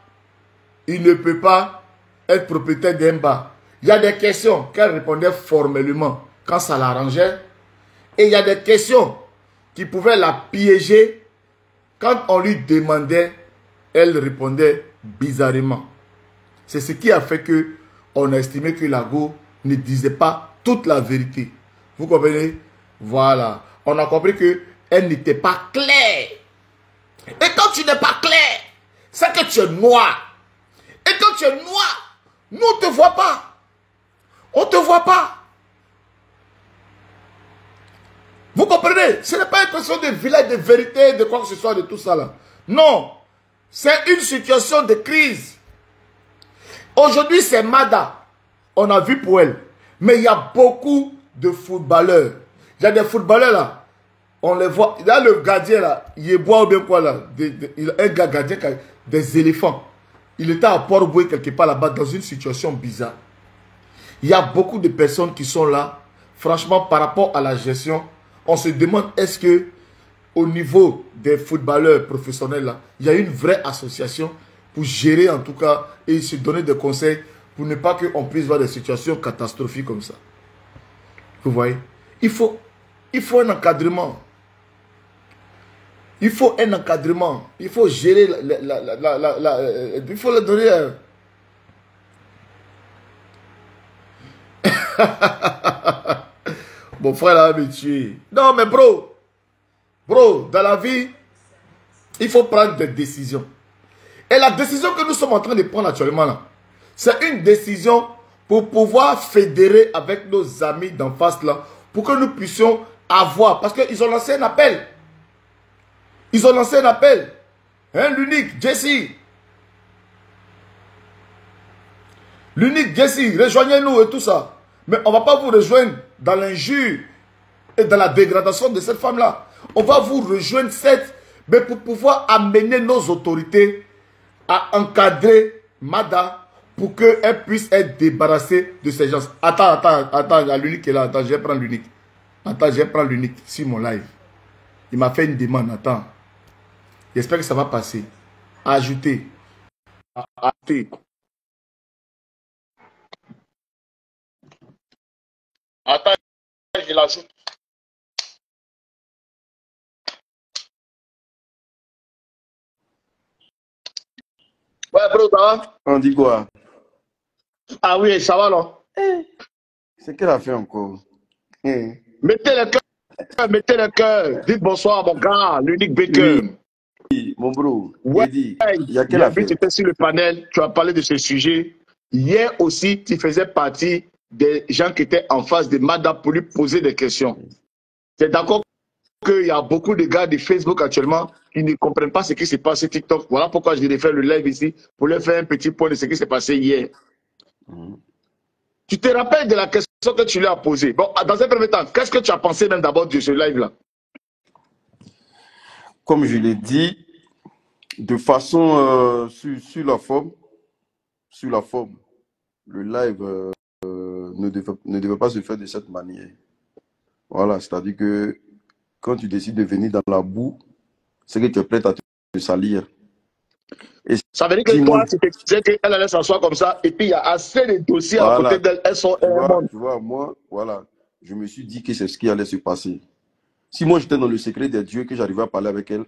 être propriétaire d'un bar. Il y a des questions qu'elle répondait formellement quand ça l'arrangeait. Et il y a des questions qui pouvaient la piéger. Quand on lui demandait, elle répondait bizarrement. C'est ce qui a fait que on a estimé que Lago ne disait pas toute la vérité. Vous comprenez? Voilà. On a compris qu'elle n'était pas claire. Et quand tu n'es pas clair, c'est que tu es noir. Et quand tu es noir, nous on ne te voit pas. On ne te voit pas. Vous comprenez? Ce n'est pas une question de village, de vérité, de quoi que ce soit, de tout ça là. Non. C'est une situation de crise. Aujourd'hui, c'est Mada. On a vu pour elle. Mais il y a beaucoup de footballeurs. Il y a des footballeurs là. On les voit. Il y a le gardien là. Il boit ou bien quoi là. Un gars gardien qui a des éléphants. Il était à Port-Boué quelque part là-bas dans une situation bizarre. Il y a beaucoup de personnes qui sont là. Franchement, par rapport à la gestion, on se demande est-ce que au niveau des footballeurs professionnels là, il y a une vraie association pour gérer en tout cas et se donner des conseils pour ne pas qu'on puisse voir des situations catastrophiques comme ça. Vous voyez? Il faut un encadrement. Il faut un encadrement. Il faut gérer il faut le donner. Mon frère là va me tuer. Non mais bro, dans la vie, il faut prendre des décisions. Et la décision que nous sommes en train de prendre actuellement là, c'est une décision pour pouvoir fédérer avec nos amis d'en face là, pour que nous puissions avoir, parce qu'ils ont lancé un appel. Ils ont lancé un appel. Hein, l'unique, Jesse. L'unique, Jesse, rejoignez-nous et tout ça. Mais on ne va pas vous rejoindre dans l'injure et dans la dégradation de cette femme-là. On va vous rejoindre mais pour pouvoir amener nos autorités à encadrer Mada pour qu'elle puisse être débarrassée de ces gens. Attends, il y a l'unique qui est là. Attends, je vais prendre l'unique. Attends, je vais prendre l'unique sur mon live. Il m'a fait une demande, attends. J'espère que ça va passer. Ajouter. Ajouter. Attends, je l'ajoute. Ouais, bro, ça va? On dit quoi? Ah oui, ça va, non? C'est qu'elle a fait encore. Mettez le cœur. Dites bonsoir, mon gars, l'unique Baker. Oui, mon bro. Ouais, il y a qu'elle a fait. Tu étais sur le panel, tu as parlé de ce sujet. Hier aussi, tu faisais partie des gens qui étaient en face de Mada pour lui poser des questions. Tu es d'accord qu'il y a beaucoup de gars de Facebook actuellement qui ne comprennent pas ce qui s'est passé sur TikTok. Voilà pourquoi je vais faire le live ici pour leur faire un petit point de ce qui s'est passé hier. Tu te rappelles de la question que tu lui as posée. Bon, dans un premier temps, qu'est-ce que tu as pensé même d'abord de ce live-là? Comme je l'ai dit, de façon sur la forme, le live ne devait pas se faire de cette manière. Voilà, c'est-à-dire que quand tu décides de venir dans la boue, c'est que tu es prêt à te salir. Et Ça veut dire que si moi, toi, tu te disais qu'elle allait s'asseoir comme ça, et puis il y a assez de dossiers à voilà, côté d'elle, elles sont tu vois, moi, voilà, je me suis dit que c'est ce qui allait se passer. Si moi j'étais dans le secret des dieux, que j'arrivais à parler avec elle,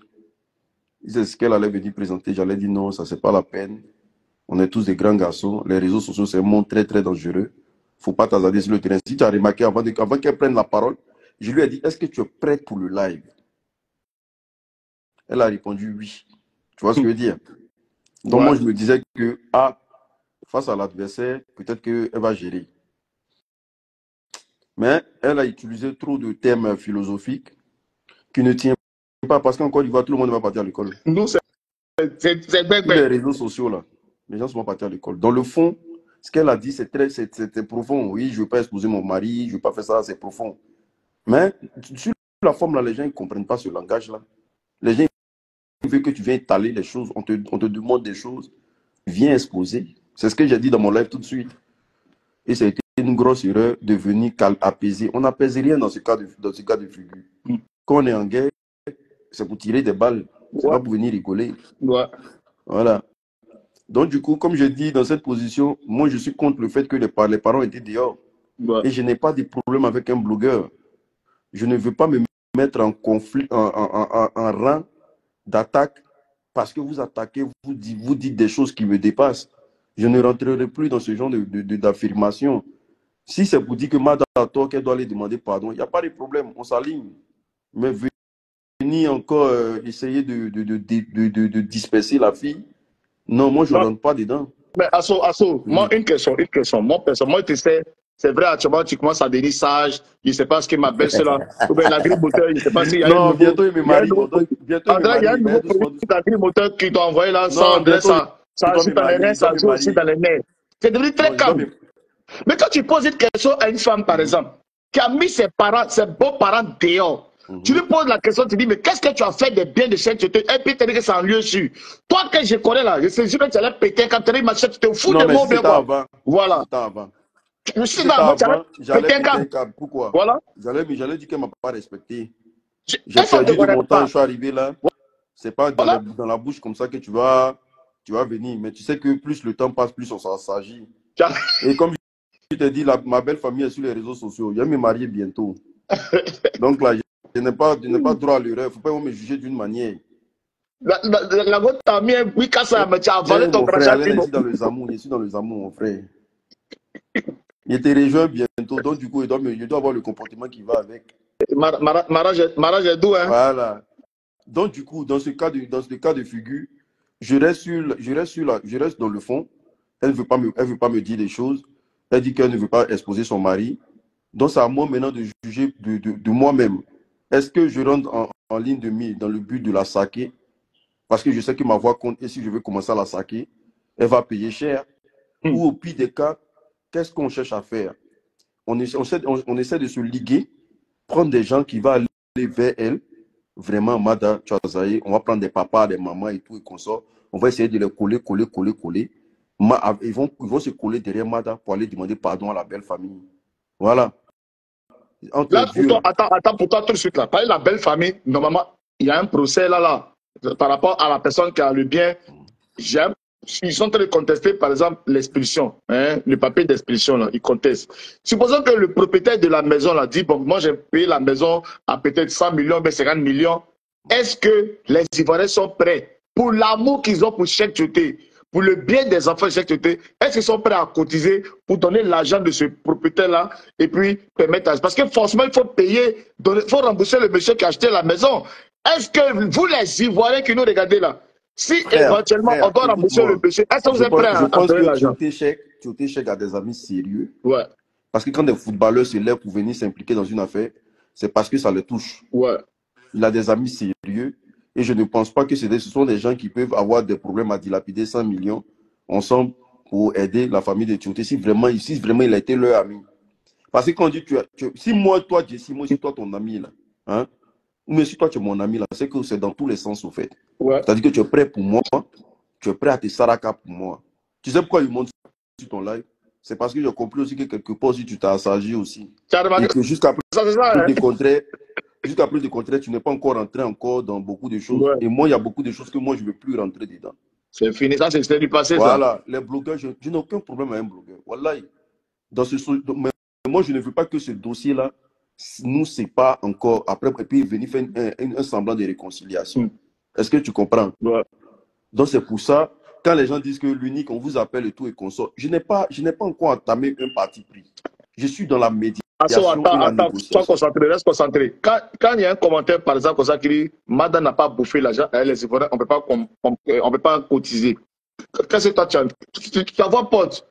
c'est ce qu'elle allait venir présenter, j'allais dire non, ça c'est pas la peine. On est tous des grands garçons. Les réseaux sociaux, c'est un monde très, très dangereux. Faut pas t'hasarder sur le terrain. Si tu as remarqué, avant qu'elle prenne la parole, je lui ai dit, est-ce que tu es prête pour le live? Elle a répondu oui. Tu vois ce que je veux dire? Donc Ouais. moi, je me disais que, face à l'adversaire, peut-être qu'elle va gérer. Mais elle a utilisé trop de termes philosophiques qui ne tiennent pas, parce qu'en Côte d'Ivoire, tout le monde va partir à l'école. Nous, c'est Tous les réseaux sociaux, là, les gens sont partis à l'école. Dans le fond, ce qu'elle a dit, c'était profond. Oui, je ne veux pas exposer mon mari, je ne veux pas faire ça, c'est profond. Mais sur la forme, là, les gens ne comprennent pas ce langage-là. Les gens veulent que tu viennes étaler les choses, on te demande des choses, viens exposer. C'est ce que j'ai dit dans mon live tout de suite. Et ça a été une grosse erreur de venir apaiser. On n'apaise rien dans ce cas de figure. Quand on est en guerre, c'est pour tirer des balles, c'est pas pour venir rigoler. Ouais. Voilà. Donc, du coup, comme je dis, dans cette position, moi, je suis contre le fait que les parents étaient dehors. Ouais. Et je n'ai pas de problème avec un blogueur. Je ne veux pas me mettre en conflit, en rang d'attaque parce que vous attaquez, vous dites des choses qui me dépassent. Je ne rentrerai plus dans ce genre d'affirmation. Si c'est pour dire que Madame a tort, qu'elle doit aller demander pardon, il n'y a pas de problème, on s'aligne. Mais venir encore essayer de disperser la fille, non, moi, je ne rentre pas dedans. Mais Asso, moi, une question. Moi, personnellement, tu sais, c'est vrai, actuellement, tu commences à devenir sage. Je ne sais pas ce que ma belle-sœur là, ou bien l'agri-moteur, je ne sais pas s'il y a non, un nouveau. bientôt, il me marie. Bientôt, Il y a un nouveau produit d'agri-moteur qui t'a envoyé là, ça, non, bientôt, ça agit dans les reins, ça agit aussi dans les nerfs. C'est devenu très calme. Mais quand tu poses une question à une femme, par exemple, qui a mis ses beaux-parents dehors, tu lui poses la question, tu dis, mais qu'est-ce que tu as fait de bien de cette société? Et puis tu dis que c'est en lieu sûr. Toi que je connais là, je sais sûr que tu allais péter quand tu as dit, ma chère, tu te fous de moi bien quoi. Voilà. C'était avant, j'allais péter un câble. câble. Pourquoi? Voilà. J'allais dire qu'elle ne m'a pas respecté. J'ai perdu de mon temps, je suis arrivé là. C'est pas dans la bouche comme ça que tu vas venir. Mais tu sais que plus le temps passe, plus on s'agit. Et comme je te dis, ma belle famille est sur les réseaux sociaux. Je vais me marier bientôt. Donc là, je n'ai pas droit à l'erreur. Il ne faut pas me juger d'une manière. La goutte t'a mis un oui, ça, mais tu as avalé ton crachat. Je suis dans le amour, mon frère. Il te rejoint bientôt. Donc, du coup, je dois avoir le comportement qui va avec. Mariage est doux, hein? Voilà. Donc, du coup, dans ce cas de figure, je reste dans le fond. Elle ne veut pas me dire des choses. Elle dit qu'elle ne veut pas exposer son mari. Donc, c'est à moi maintenant de juger de moi-même. Est-ce que je rentre en ligne de mire dans le but de la saquer? Parce que je sais que ma voix compte et si je veux commencer à la saquer, elle va payer cher. Ou au pire des cas, qu'est-ce qu'on cherche à faire? On essaie de se liguer, prendre des gens qui vont aller vers elle. Vraiment, Mada, Tchazaï, on va prendre des papas, des mamans et tout et consorts. On va essayer de les coller. Ils vont se coller derrière Mada pour aller demander pardon à la belle famille. Voilà. Là, attends, pour toi tout de suite là. Par la belle famille, normalement, il y a un procès là. Par rapport à la personne qui a le bien, ils sont en train de contester, par exemple, l'expulsion, le papier d'expulsion, là, ils contestent. Supposons que le propriétaire de la maison là dit, bon, moi j'ai payé la maison à peut-être 100 millions, mais 50 millions. Est-ce que les Ivoiriens sont prêts, pour l'amour qu'ils ont pour chaque côté, pour le bien des enfants de chaque côté, est-ce qu'ils sont prêts à cotiser pour donner l'argent de ce propriétaire-là et puis permettre à... Parce que forcément, il faut payer, il faut rembourser le monsieur qui a acheté la maison. Est-ce que vous, les Ivoiriens qui nous regardez là, si éventuellement on doit rembourser le monsieur, est-ce que vous êtes prêts à donner l'argent? Tioté Chèque a des amis sérieux. Ouais. Parce que quand des footballeurs se lèvent pour venir s'impliquer dans une affaire, c'est parce que ça les touche. Ouais. Il a des amis sérieux. Et je ne pense pas que ce sont des gens qui peuvent avoir des problèmes à dilapider 100 millions ensemble pour aider la famille de Tioté si vraiment il a été leur ami. Parce que quand on dit, si moi, toi, Jessie, moi, si toi, ton ami, là, hein, ou mais si toi, tu es mon ami, là, c'est que c'est dans tous les sens, au fait. Ouais. C'est-à-dire que tu es prêt pour moi, tu es prêt à te saraka pour moi. Tu sais pourquoi il monte sur ton live? c'est parce que j'ai compris aussi que quelque part aussi tu t'as assagi aussi. Tu as remarqué Et que jusqu'à ça, c'est ça, hein? plus de contraire, tu n'es pas encore rentré encore dans beaucoup de choses. Ouais. Et moi, il y a beaucoup de choses que moi, je ne veux plus rentrer dedans. C'est fini, ça, c'est du passé, ça. Voilà, les blogueurs, je n'ai aucun problème avec un blogueur. Voilà. Mais moi, je ne veux pas que ce dossier-là nous sépare encore après, et puis venir faire un semblant de réconciliation. Est-ce que tu comprends? Ouais. Donc, c'est pour ça, quand les gens disent que l'unique, on vous appelle et tout et qu'on sort, je n'ai pas encore entamé un parti pris. Je suis dans la médiation et la négociation. Sois concentré, reste concentré. Quand il y a un commentaire, par exemple, comme ça, qui dit « Mada n'a pas bouffé l'argent, les Ivoiriens, on ne peut pas cotiser. » Qu'est-ce que toi, tu as vois, pote?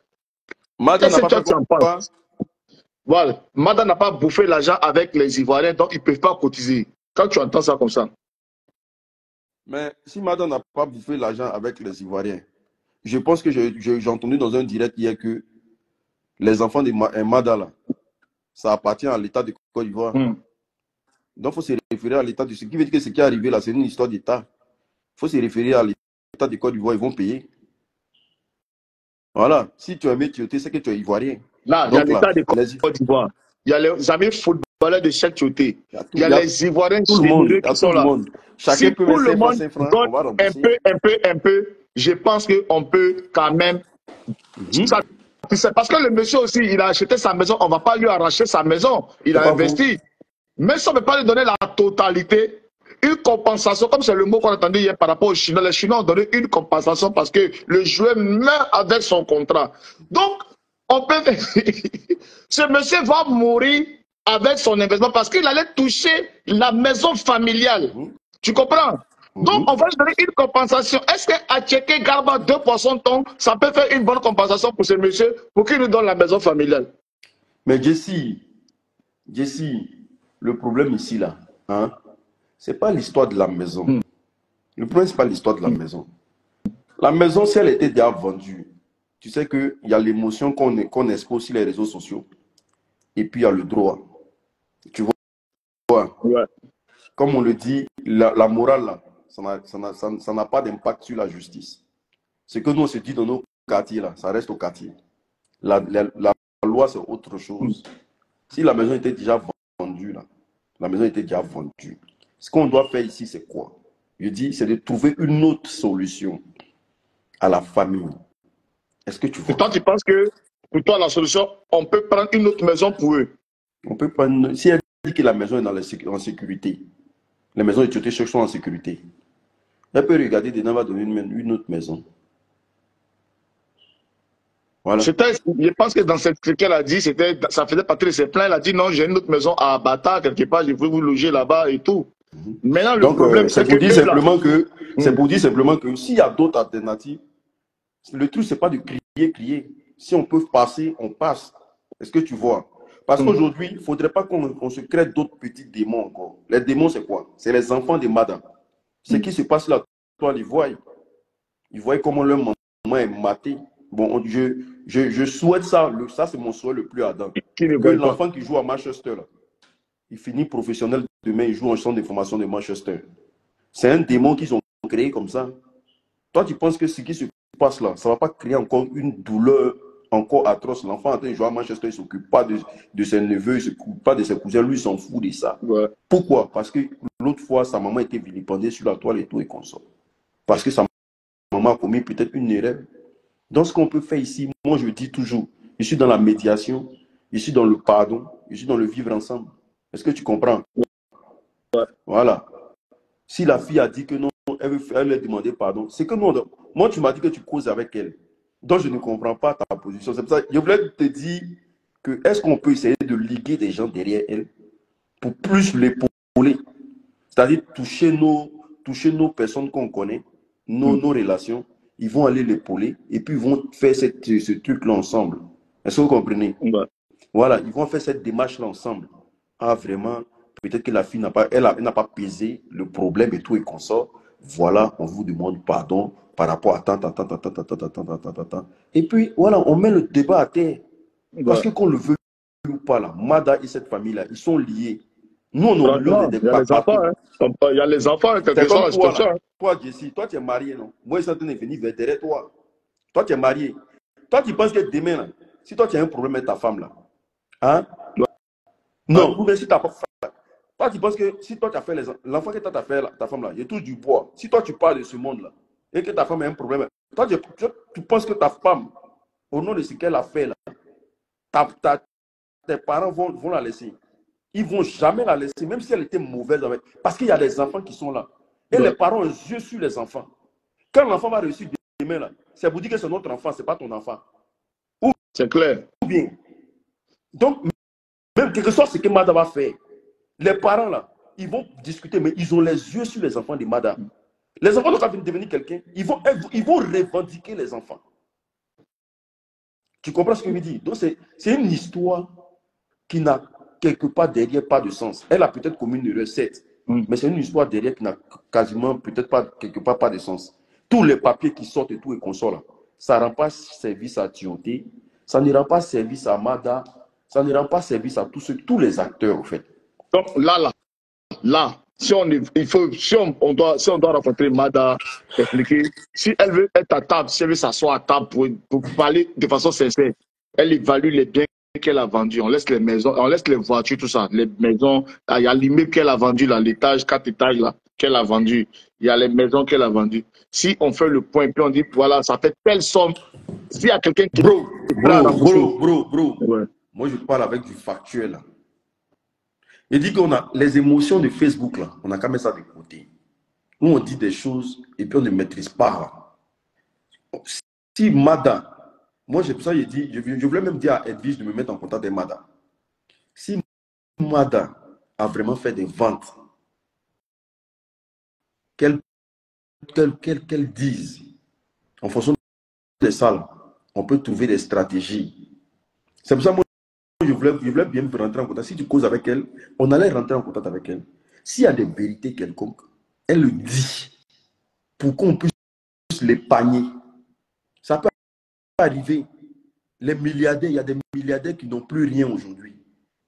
Mada n'a pas fait quoi? Voilà. Mada n'a pas bouffé l'argent avec les Ivoiriens, donc ils ne peuvent pas cotiser. Quand tu entends ça comme ça. Mais si Mada n'a pas bouffé l'argent avec les Ivoiriens, je pense que j'ai entendu dans un direct hier que les enfants de Mada, là, ça appartient à l'État de Côte d'Ivoire. Donc, il faut se référer à l'État de ce qui veut dire que ce qui est arrivé là, c'est une histoire d'État. Il faut se référer à l'État de Côte d'Ivoire, ils vont payer. Voilà. Si tu as aimé Tioté, c'est que tu es Ivoirien. Là, il y a l'État de Côte d'Ivoire. Il y a les amis footballeurs de chaque Tioté. Il y a les Ivoiriens tout le monde, qui sont là. Chacun si peut tout le monde 5 francs, donne on va rembourser. un peu, je pense qu'on peut quand même... C'est parce que le monsieur aussi, il a acheté sa maison, on ne va pas lui arracher sa maison, il a investi. Mais ça ne veut pas lui donner la totalité, une compensation, comme c'est le mot qu'on entendait hier par rapport aux Chinois. Les Chinois ont donné une compensation parce que le joueur meurt avec son contrat. Donc, on peut... ce monsieur va mourir avec son investissement parce qu'il allait toucher la maison familiale. Tu comprends? Donc, on va lui donner une compensation. Est-ce qu'à checker Garba 2% ton, ça peut faire une bonne compensation pour ce monsieur pour qu'il nous donne la maison familiale? Mais Jesse, le problème ici, là, hein, c'est pas l'histoire de la maison. Le problème, c'est pas l'histoire de la maison. La maison, si elle était déjà vendue, tu sais qu'il y a l'émotion qu'on expose sur les réseaux sociaux. Et puis, il y a le droit. Tu vois? Ouais. Comme on le dit, la morale, là, ça n'a pas d'impact sur la justice. Ce que nous, on se dit dans nos quartiers, là, ça reste au quartier. La loi, c'est autre chose. Si la maison était déjà vendue, là, la maison était déjà vendue. Ce qu'on doit faire ici, c'est quoi? Je dis, c'est de trouver une autre solution à la famille. Est-ce que tu vois? Et toi, tu penses que, pour toi, la solution, on peut prendre une autre maison pour eux? On peut prendre... Si elle dit que la maison est en sécurité, les maisons de Tioté sont en sécurité, elle peut regarder dedans, va donner une autre maison. Voilà. Je pense que dans ce qu'elle a dit, ça faisait partie de ses plans. Elle a dit non, j'ai une autre maison à Bata, quelque part, je veux vous loger là-bas et tout. Maintenant, le problème, c'est pour dire simplement que s'il y a d'autres alternatives, le truc, c'est pas de crier. Si on peut passer, on passe. Est-ce que tu vois? Parce qu'aujourd'hui, il ne faudrait pas qu'on se crée d'autres petits démons encore. Les démons, c'est quoi? C'est les enfants de Madame. Ce qui se passe là, toi, ils voient comment leur maman est matée. Bon, je souhaite ça. Ça, c'est mon souhait le plus ardent. Que l'enfant qui joue à Manchester, là, il finit professionnel demain, il joue en centre de formation de Manchester. C'est un démon qu'ils ont créé comme ça. Toi, tu penses que ce qui se passe là, ça ne va pas créer encore une douleur encore atroce. L'enfant en train de jouer à Manchester, il ne s'occupe pas de ses neveux, il ne s'occupe pas de ses cousins, lui, il s'en fout de ça. Ouais. Pourquoi? Parce que l'autre fois, sa maman était vilipendée sur la toile et tout et qu'on sort. Parce que sa maman a commis peut-être une erreur. Donc, ce qu'on peut faire ici, moi, je dis toujours, je suis dans la médiation, je suis dans le pardon, je suis dans le vivre ensemble. Est-ce que tu comprends? Ouais. Voilà. Si la fille a dit que non, elle veut demander pardon, c'est que non. Moi, tu m'as dit que tu causes avec elle. Donc, je ne comprends pas ta position. C'est pour ça que je voulais te dire que est-ce qu'on peut essayer de liguer des gens derrière elle pour plus l'épauler? C'est-à-dire toucher nos personnes qu'on connaît, nos relations. Ils vont aller l'épauler et puis ils vont faire ce truc-là ensemble. Est-ce que vous comprenez? Ouais. Voilà, ils vont faire cette démarche-là ensemble. Ah, vraiment, peut-être que la fille n'a pas pesé le problème et tout et qu'on sort. Voilà, on vous demande pardon par rapport à tant. Et puis, voilà, on met le débat à terre. Ouais. Parce que qu'on le veut ou pas, là, Mada et cette famille-là, ils sont liés. Nous, on a il y a les enfants, hein. Il y a les enfants, c'est comme toi, là. Toi, Jessie, toi, tu es marié, non? Moi, ils sont en train de venir vers derrière toi. Toi, tu es marié. Toi, tu penses que demain, là, si toi tu as un problème avec ta femme là, hein? Non, ou bien si tu n'as pas fait. Toi, tu penses que si toi tu as fait l'enfant que toi tu as fait, ta femme là, il touche du bois. Si toi tu parles de ce monde là, et que ta femme a un problème, toi tu penses que ta femme, au nom de ce qu'elle a fait là, tes parents vont la laisser. Ils ne vont jamais la laisser, même si elle était mauvaise avec. Parce qu'il y a des enfants qui sont là. Et les parents ont les yeux sur les enfants. Quand l'enfant va réussir demain, là, c'est pour dire que c'est notre enfant, ce n'est pas ton enfant. C'est clair. Ou bien. Donc, même quelque chose, ce que Mada va faire, les parents, là, ils vont discuter, mais ils ont les yeux sur les enfants de Mada. Les enfants, quand ils vont devenir quelqu'un, ils vont revendiquer les enfants. Tu comprends ce que je veux dire? Donc, c'est une histoire qui n'a quelque part derrière pas de sens. Elle a peut-être commis une recette, mais c'est une histoire derrière qui n'a quasiment peut-être pas quelque part pas de sens. Tous les papiers qui sortent et tout et qu'on sort là, ça ne rend pas service à Tioté, ça ne rend pas service à Mada, ça ne rend pas service à tous les acteurs en fait. Donc là, si on doit rencontrer Mada, expliquer, si elle veut être à table, si elle veut s'asseoir à table pour parler de façon sincère, elle évalue les biens qu'elle a vendus. On laisse les maisons, on laisse les voitures, tout ça, les maisons. Il y a l'immeuble qu'elle a vendu là, l'étage, 4 étages là, qu'elle a vendu. Il y a les maisons qu'elle a vendues. Si on fait le point, puis on dit, voilà, ça fait telle somme. S'il y a quelqu'un qui... Bro. Ouais. Moi, je parle avec du factuel là. Il dit qu'on a les émotions de Facebook là, on a qu'à mettre ça de côté. Où on dit des choses et puis on ne maîtrise pas. Si Mada, moi j'ai pour ça, je voulais même dire à Edwige de me mettre en contact avec Mada. Si Mada a vraiment fait des ventes, qu'elle dise, en fonction des salles, on peut trouver des stratégies. C'est pour ça que moi, je voulais bien rentrer en contact. Si tu causes avec elle, on allait rentrer en contact avec elle. S'il y a des vérités quelconques, elle le dit pour qu'on puisse l'épargner. Ça peut arriver. Les milliardaires, il y a des milliardaires qui n'ont plus rien aujourd'hui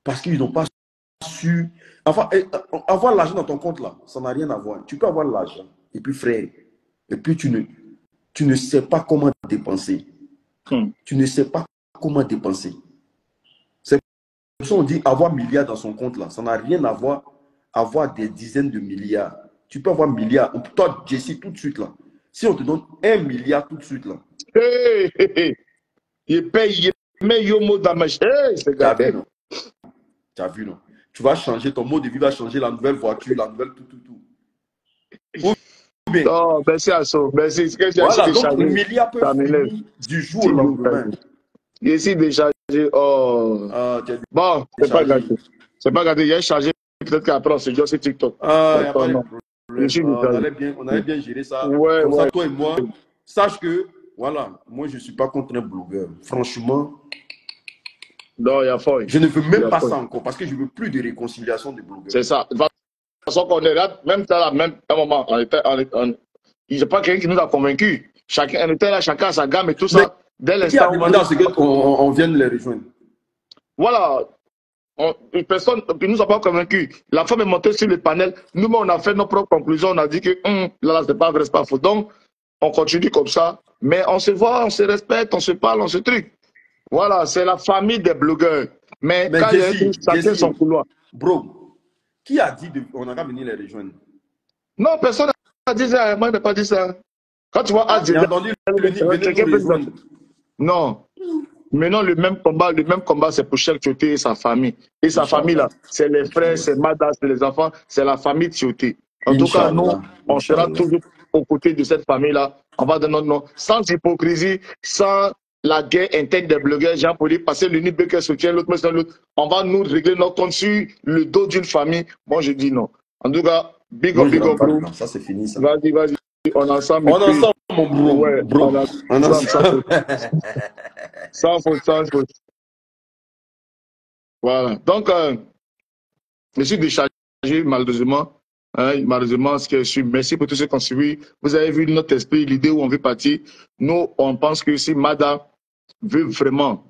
parce qu'ils n'ont pas su. Enfin, avoir l'argent dans ton compte là, ça n'a rien à voir. Tu peux avoir l'argent et puis frère, et puis tu ne sais pas comment dépenser. Tu ne sais pas comment dépenser. C'est pour ça qu'on dit avoir milliards dans son compte là, ça n'a rien à voir avoir des dizaines de milliards. Tu peux avoir milliards. Toi, Jesse, tout de suite là. Si on te donne 1 milliard tout de suite là. Il paye, il met Yomo dans ma chaîne. Tu as vu, non? Tu vas changer, ton mode de vie va changer, la nouvelle voiture, la nouvelle tout. Oh, merci à ça. Merci. Ce que j'ai voilà, donc déchargé, le milliard peut finir du jour au lendemain. Ici, déchargé. Oh. Bon, c'est pas gâté. C'est pas gâté. Il y a chargé. Peut-être qu'après, on se dit sur TikTok. Il n'y a pas de problème. On allait bien gérer ça. Ouais, comme ça, toi et moi, sache que, voilà, moi, je ne suis pas contre un blogueur. Franchement, non, il y a fort. Je ne veux même pas ça encore parce que je ne veux plus de réconciliation des blogueurs. C'est ça. De toute façon, qu'on est là, même à un moment, il n'y a pas quelqu'un qui nous a convaincus. Chacun était là, chacun a sa gamme et tout ça. Dès l'instant. Qui a demandé à ce qu'on vienne les rejoindre? Voilà. Personne ne nous a pas convaincus. La femme est montée sur le panel. Nous-mêmes, on a fait nos propres conclusions. On a dit que là, c'est pas vrai, c'est pas faux. Donc, on continue comme ça. Mais on se voit, on se respecte, on se parle, on se truc. Voilà, c'est la famille des blogueurs. Mais quand chacun son couloir. Bro, qui a dit on a qu'à venir les rejoindre? Non, personne n'a dit ça. Moi, je n'ai pas dit ça. Quand tu vois j'ai entendu non. Maintenant, le même combat, c'est pour Cheikh Tioté et sa famille. Et sa famille, là, c'est les frères, c'est Mada, c'est les enfants, c'est la famille Tioté. En tout cas, nous, on sera toujours aux côtés de cette famille-là. On va donner notre nom, sans hypocrisie, sans la guerre interne des blogueurs, Jean Paul, passer l'unique qui soutient l'autre, on va nous régler notre compte sur le dos d'une famille. Moi, je dis non. En tout cas, big up, bro. Ça, c'est fini, ça. Vas-y. On est ensemble. On est ensemble, mon bro. Ouais, bro. On est ensemble. Sans faute. Voilà. Donc, je suis déchargé, malheureusement. Malheureusement, ce que je suis. Merci pour tous ceux qui ont suivi. Vous avez vu notre esprit, l'idée où on veut partir. Nous, on pense que si Mada veut vraiment,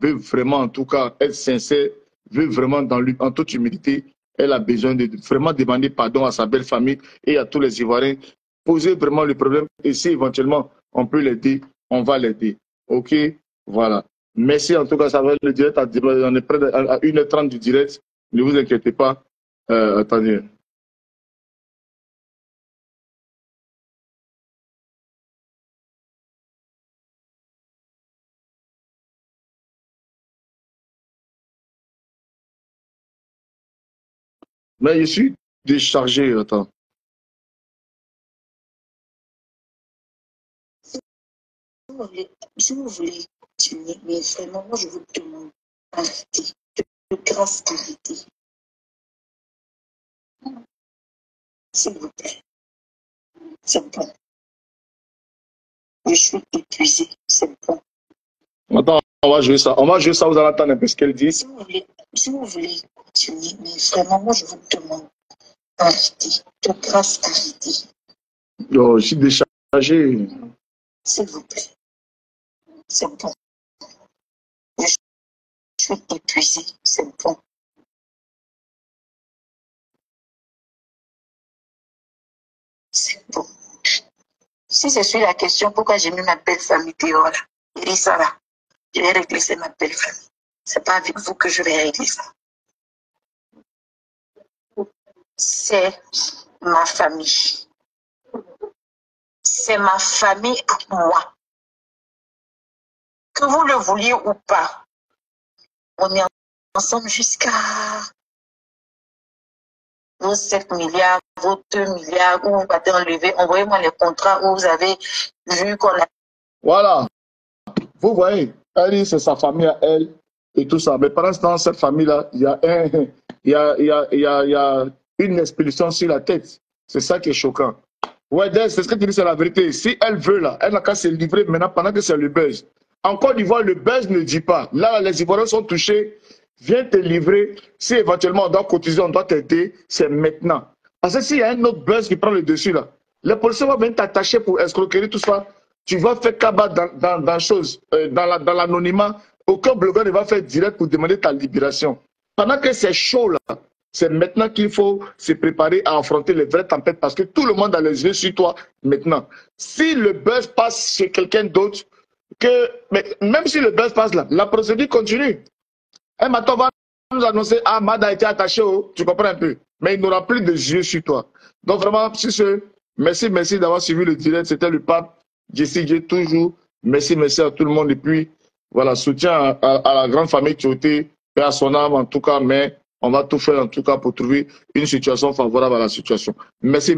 en tout cas, être sincère, veut vraiment, en toute humilité, elle a besoin de vraiment demander pardon à sa belle famille et à tous les Ivoiriens. Poser vraiment le problème et si éventuellement on peut l'aider, on va l'aider. OK? Voilà. Merci en tout cas, ça va être le direct. On est près à 1h30 du direct. Ne vous inquiétez pas. Attendez. Mais je suis déchargé. Attends. Si vous voulez continuer, mais vraiment, moi, je vous demande, arrêtez. De grâce, arrêtez. S'il vous plaît. C'est bon. Je suis épuisée. C'est bon. Attends, on va jouer ça. On va jouer ça, vous allez attendre un peu ce qu'elle dit. Si vous voulez continuer, mais vraiment, moi, je vous demande, arrêtez. De grâce, arrêtez. Oh, je suis déchargé. S'il vous plaît. C'est bon. Je suis épuisée. C'est bon. C'est bon. Si je suis la question, pourquoi j'ai mis ma belle famille dehors là? Je dis ça là. Je vais régler ça, ma belle famille. C'est pas avec vous que je vais régler ça. C'est ma famille. C'est ma famille à moi. Que vous le vouliez ou pas, on est ensemble jusqu'à vos 7 milliards, vos 2 milliards, où vous partez enlever. Envoyez-moi les contrats où vous avez vu qu'on a... Voilà. Vous voyez, elle dit c'est sa famille à elle et tout ça. Mais pendant ce temps, cette famille-là, il y a une expulsion sur la tête. C'est ça qui est choquant. Ouais, c'est ce que tu dis, c'est la vérité. Si elle veut, là, elle n'a qu'à se livrer maintenant pendant que c'est le buzz. En Côte d'Ivoire, le buzz ne dit pas. Là, les Ivoiriens sont touchés. Viens te livrer. Si éventuellement on doit cotiser, on doit t'aider, c'est maintenant. Parce que s'il y a un autre buzz qui prend le dessus, là, les policiers vont venir t'attacher pour escroquerie, tout ça. Tu vas faire cabas dans l'anonymat. Aucun blogueur ne va faire direct pour demander ta libération. Pendant que c'est chaud, là, c'est maintenant qu'il faut se préparer à affronter les vraies tempêtes parce que tout le monde a les yeux sur toi maintenant. Si le buzz passe chez quelqu'un d'autre, mais même si le buzz passe là, la procédure continue. Un matin, on va nous annoncer, ah, Mad a été attaché, tu comprends un peu. Mais il n'aura plus de yeux sur toi. Donc vraiment, merci d'avoir suivi le direct. C'était le pape, Jessie, toujours. Merci à tout le monde. Et puis, voilà, soutien à la grande famille Tioté, et à son âme en tout cas, mais on va tout faire en tout cas pour trouver une situation favorable à la situation. Merci.